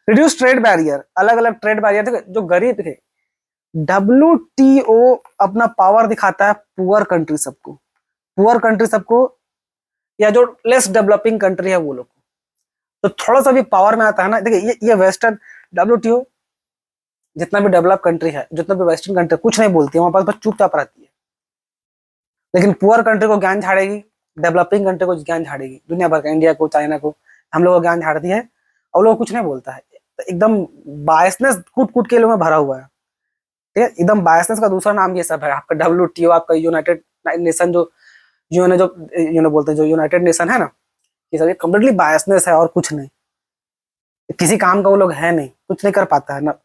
रिड्यूस ट्रेड बैरियर, अलग अलग ट्रेड बैरियर जो गरीब थे, WTO अपना पावर दिखाता है पुअर कंट्री सबको, पुअर कंट्री सबको, या जो लेस डेवलपिंग कंट्री है वो लोग को, तो थोड़ा सा भी पावर में आता है ना। देखिए ये वेस्टर्न WTO जितना भी डेवलप कंट्री है, जितना भी वेस्टर्न कंट्री, कुछ नहीं बोलती है, वहां पास बस चुपचाप रहती है, लेकिन पुअर कंट्री को ज्ञान झाड़ेगी, डेवलपिंग कंट्री को ज्ञान झाड़ेगी, दुनिया भर का, इंडिया को, चाइना को, हम लोग को ज्ञान झाड़ती है, और लोग कुछ नहीं बोलता है। तो एकदम बायसनेस कूट कूट के लोगों में भरा हुआ है। ठीक है, एकदम बायसनेस का दूसरा नाम ये सब है, आपका WTO, आपका यूनाइटेड नेशन, जो बोलते हैं, जो यूनाइटेड नेशन है ना, ये सब कम्प्लीटली बायसनेस है और कुछ नहीं, किसी काम का वो लोग है नहीं, कुछ नहीं कर पाता है ना।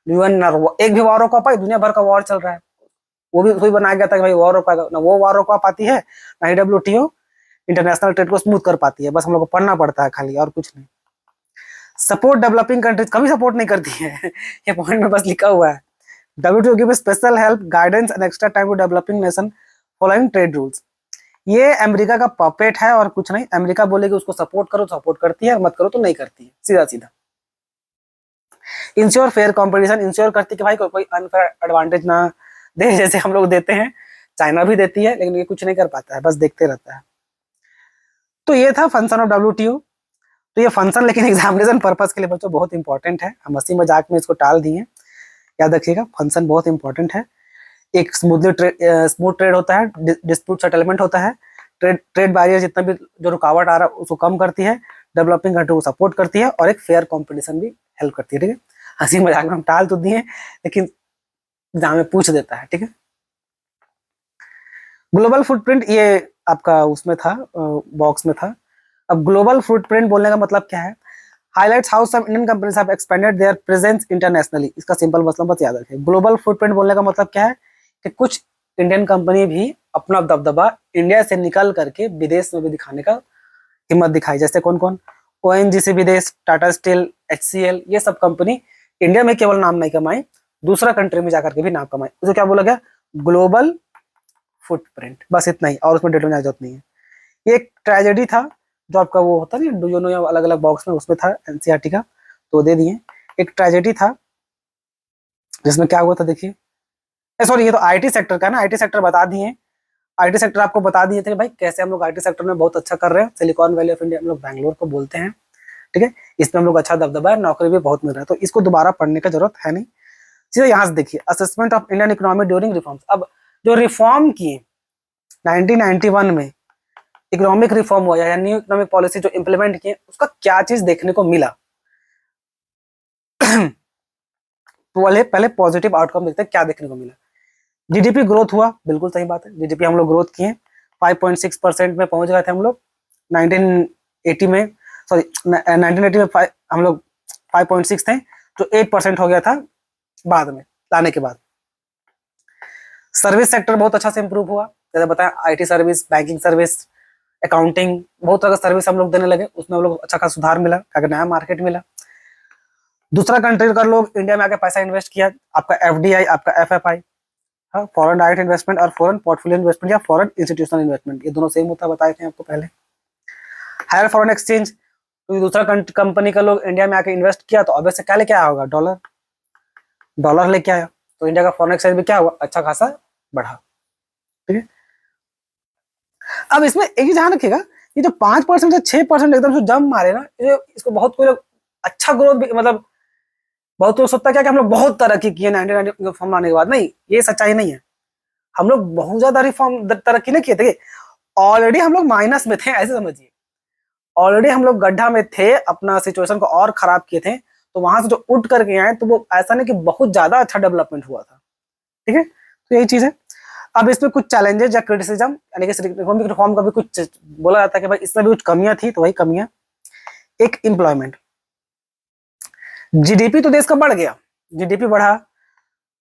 यूएन ना एक भी वॉर रोका पाई, दुनिया भर का वॉर चल रहा है, वो भी वही बनाया गया था कि भाई वॉर रोका, ना वो वॉर रोका पाती है, ना ही WTO इंटरनेशनल ट्रेड को स्मूथ कर पाती है, बस हम लोग को पढ़ना पड़ता है खाली, और कुछ नहीं। सपोर्ट डेवलपिंग कंट्रीज, कभी सपोर्ट नहीं करती है ये पॉइंट में बस लिखा हुआ है। WTO give special help, guidance and extra time to developing nation following trade rules. ये अमेरिका का पपेट है और कुछ नहीं, अमेरिका बोलेगी उसको सपोर्ट करो तो सपोर्ट करती है, मत करो तो नहीं करती है, सीधा सीधा। इंश्योर फेयर कंपटीशन, इंश्योर करती है कि भाई कोई अनफेयर एडवांटेज ना दे, जैसे हम लोग देते हैं, चाइना भी देती है, लेकिन ये कुछ नहीं कर पाता है, बस देखते रहता है। तो ये था फंक्शन ऑफ WTO। तो ये फंक्शन लेकिन एग्जामिनेशन पर्पस के लिए बच्चों बहुत इंपॉर्टेंट है, हम हंसी मजाक में इसको टाल दिए, याद रखिएगा फंक्शन बहुत इंपॉर्टेंट है। एक स्मूथ ट्रेड होता है, डिस्प्यूट सेटलमेंट होता है, ट्रेड बैरियर जितना भी जो रुकावट आ रहा है उसको कम करती है, डेवलपिंग कंट्री को सपोर्ट करती है, और एक फेयर कंपटीशन भी हेल्प करती है। ठीक है, हंसी मजाक में हम टाल तो दिए, लेकिन एग्जाम में पूछ देता है। ठीक है, ग्लोबल फुटप्रिंट, ये आपका उसमें था, बॉक्स में था। अब ग्लोबल फुटप्रिंट बोलने का मतलब क्या है, highlights how some Indian companies have expanded their presence internationally. इसका सिंपल मतलब बस याद रखें, ग्लोबल फुटप्रिंट बोलने का मतलब क्या है कि कुछ इंडियन कंपनी भी अपना दबदबा इंडिया से निकल करके विदेश में भी दिखाने का हिम्मत दिखाई। जैसे कौन कौन, ONGC विदेश, टाटा स्टील, HCL, ये सब कंपनी इंडिया में केवल नाम नहीं कमाई, दूसरा कंट्री में जाकर के भी नाम कमाई, तो क्या बोला गया, ग्लोबल फुटप्रिंट, बस इतना ही, और उसमें डिटेल में जरूरत नहीं है। ये एक ट्रेजेडी था जो आपका वो होता है डू यू नो, या अलग अलग बॉक्स में उसमें था NCERT का, तो दे दिए। एक ट्रेजेडी था जिसमें क्या हुआ था, देखिए, सॉरी ये तो IT सेक्टर का ना, IT सेक्टर बता दिए, IT सेक्टर आपको बता दिए थे भाई कैसे हम लोग IT सेक्टर में बहुत अच्छा कर रहे हैं, सिलिकॉन वैली ऑफ इंडिया हम लोग बैंगलोर को बोलते हैं। ठीक है, इसमें हम लोग अच्छा दबदबा है, नौकरी भी बहुत मिल रहा है, तो इसको दोबारा पढ़ने का जरूरत है नहीं। सीधा यहाँ से देखिए, assessment of Indian economy during reforms. अब जो रिफॉर्म किए 1991 में, इकोनॉमिक रिफॉर्म हुआ या न्यू इकोनॉमिक पॉलिसी जो इंप्लीमेंट किए, उसका क्या चीज देखने को मिला। पहले पॉजिटिव आउटकम देखते हैं, क्या देखने को मिला। जीडीपी ग्रोथ हुआ, बिल्कुल सही बात है, जीडीपी हम लोग ग्रोथ किए, 5.6% में पहुंच गए थे हम लोग 1980 में, सॉरी 1980 में हम लोग 5.6 थे, जो 8% हो गया था बाद में लाने के बाद। सर्विस सेक्टर बहुत अच्छा से इंप्रूव हुआ, जैसे बताया IT service, banking service, accounting, बहुत तरह का सर्विस हम लोग देने लगे, उसमें हम लोग अच्छा खासा सुधार मिला, क्या नया मार्केट मिला। दूसरा कंट्री का लोग इंडिया में आके पैसा इन्वेस्ट किया, आपका एफडीआई, आपका एफएफआई, फॉरेन डायरेक्ट इन्वेस्टमेंट और फॉरेन पोर्टफोलियो इन्वेस्टमेंट या फॉरेन इंस्टीट्यूशनल इन्वेस्टमेंट, ये दोनों सेम होता बताए थे आपको पहले। हायर फॉरेन एक्सचेंज, तो दूसरा कंपनी का लोग इंडिया में आके इन्वेस्ट किया तो ऑब्वियस क्या लेके आया होगा, डॉलर लेके आया, तो इंडिया का फॉरेन एक्सचेंज भी क्या हुआ, अच्छा खासा बढ़ा। ठीक है, अब इसमें एक चीज ध्यान रखिएगा, ये जो 5% से 6% एकदम से जंप मारे ना, इसको बहुत कोई लोग अच्छा ग्रोथ भी, मतलब बहुत लोग सोचता क्या कि हम लोग बहुत तरक्की किए 1990 रिफॉर्म आने के बाद, नहीं, ये सच्चाई नहीं है। हम लोग बहुत ज्यादा रिफॉर्म तरक्की नहीं किए थे, ऑलरेडी हम लोग माइनस में थे, ऐसे समझिए, ऑलरेडी हम लोग गड्ढा में थे, अपना सिचुएशन को और खराब किए थे, तो वहां से जो उठ करके आए तो वो ऐसा नहीं कि बहुत ज्यादा अच्छा डेवलपमेंट हुआ था। ठीक है, तो यही चीज है। अब इसमें कुछ चैलेंजेस या क्रिटिसिज्म, यानी कि इकोनॉमिक रिफॉर्म का भी कुछ बोला जाता है कि भाई इसमें भी कुछ कमियां थी, तो वही कमियां, एक एम्प्लॉयमेंट, जीडीपी तो देश का बढ़ गया, जीडीपी बढ़ा,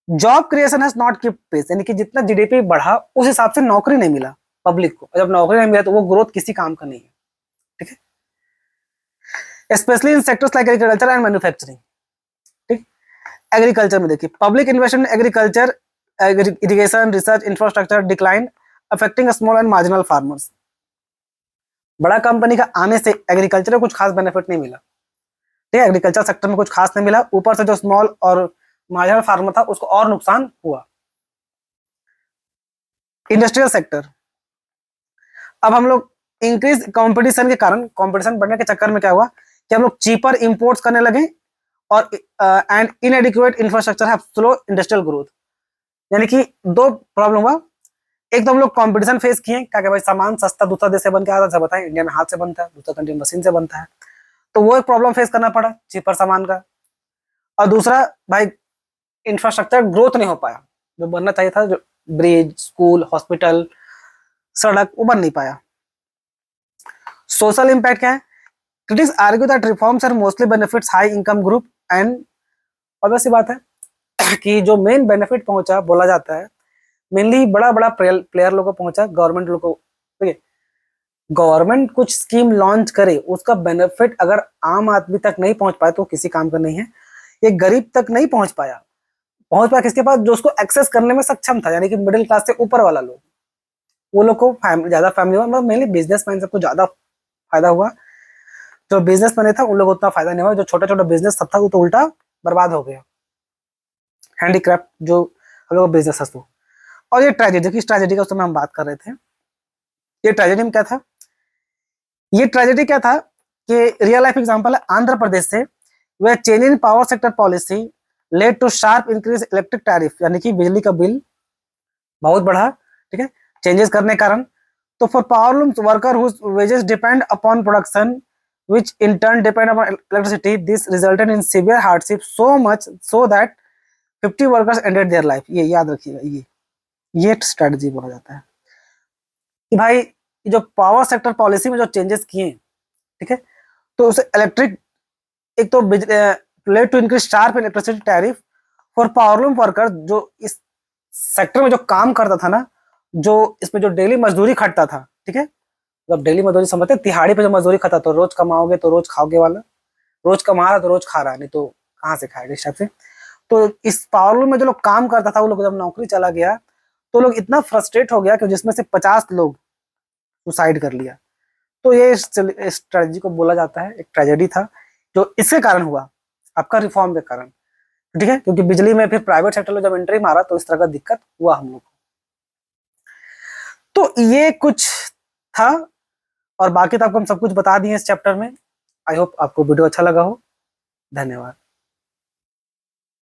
job creation has not keeped pace, यानी कि जितना जीडीपी बढ़ा उस हिसाब से नौकरी नहीं मिला पब्लिक को, जब नौकरी नहीं मिला तो वो ग्रोथ किसी काम का नहीं है। ठीक है, specially in sectors like agriculture and manufacturing. ठीक, एग्रीकल्चर में देखिए, public investment agriculture, irrigation, research, infrastructure decline affecting small and marginal farmers. बड़ा कंपनी का आने से एग्रीकल्चर को कुछ खास बेनिफिट नहीं मिला, ठीक है, एग्रीकल्चर सेक्टर में कुछ खास नहीं मिला, ऊपर से जो स्मॉल और मार्जिनल फार्मर था उसको और नुकसान हुआ। इंडस्ट्रियल सेक्टर, अब हम लोग इंक्रीज कंपटीशन के कारण, कंपटीशन बढ़ने के चक्कर में क्या हुआ कि हम लोग चीपर इंपोर्ट्स करने लगे, और and इनएडिक्वेट infrastructure have slow industrial growth. यानी कि दो प्रॉब्लम हुआ, एक तो हम लोग कंपटीशन फेस किए, क्या भाई सामान सस्ता दूसरा देश से बन के आता था, बताएं इंडिया में हाथ से बनता है, दूसरा कंट्री मशीन से बनता है, तो वो एक प्रॉब्लम फेस करना पड़ा चीपर सामान का। और दूसरा भाई इंफ्रास्ट्रक्चर ग्रोथ नहीं हो पाया, जो बनना चाहिए था, जो ब्रिज, स्कूल, हॉस्पिटल, सड़क, वो बन नहीं पाया। सोशल इंपैक्ट क्या है, critics argue that reforms are mostly benefits high income group and, obvious बात है कि जो मेन बेनिफिट पहुंचा बोला जाता है मेनली बड़ा बड़ा प्लेयर लोगों को पहुंचा, गवर्नमेंट लोगों को। ठीक है, गवर्नमेंट कुछ स्कीम लॉन्च करे, उसका बेनिफिट अगर आम आदमी तक नहीं पहुंच पाए तो किसी काम का नहीं है। ये गरीब तक नहीं पहुंच पाया, पहुंच पाया किसके पास, जो उसको एक्सेस करने में सक्षम था, यानी कि मिडिल क्लास से ऊपर वाला लोग, वो लोग को ज्यादा फैमिली हुआ, मतलब मेनली बिजनेसमैन सबको ज्यादा फायदा हुआ। जो बिजनेसमैन था उन लोगों को उतना फायदा नहीं हुआ, जो छोटा छोटा बिजनेस सब था वो तो उल्टा बर्बाद हो गया, हैंडीक्राफ्ट जो हम लोग बिजनेस था। और ये ट्रेजेडी, किस ट्रेजेडी का उस समय हम बात कर रहे थे, ये ट्रेजेडी में क्या था, ये ट्रेजेडी क्या था कि रियल लाइफ एग्जांपल है आंध्र प्रदेश से, way change in power sector policy led to sharp increase electric tariff, यानी कि बिजली का बिल बहुत बढ़ा। ठीक है, चेंजेस करने कारण, तो for powerloom worker whose wages depend upon production which in turn depend upon electricity, this resulted in severe hardship, so much so that 50 workers ended their life। ये याद रखिएगा, ये स्ट्रेटजी बोला जाता है कि भाई जो पावर सेक्टर पॉलिसी में जो चेंजेस किए, ठीक है, तो उसे इलेक्ट्रिक, एक तो led to increase sharp electricity tariff for powerloom worker, जो इस सेक्टर में जो काम करता था ना, जो इसमें जो डेली मजदूरी खटता था, ठीक है, जब डेली मजदूरी समझते, तिहाड़ी पे जो मजदूरी खाता, तो रोज कमाओगे तो रोज खाओगे वाला, रोज कमा रहा तो रोज खा रहा, नहीं तो कहाँ से खाएगा इस टाइप से। तो इस पावरलूम में जो लोग काम करता था, वो लोग जब नौकरी चला गया तो लोग इतना फ्रस्ट्रेट हो गया कि जिसमें से 50 लोग सुसाइड कर लिया। तो ये स्ट्रेटजी को बोला जाता है, एक ट्रेजेडी था जो इसके कारण हुआ, आपका रिफॉर्म के कारण। ठीक है, क्योंकि बिजली में फिर प्राइवेट सेक्टर में जब एंट्री मारा तो इस तरह का दिक्कत हुआ हम लोग को। तो ये कुछ था, और बाकी तो आपको हम सब कुछ बता दिए इस चैप्टर में। आई होप आपको वीडियो अच्छा लगा हो। धन्यवाद।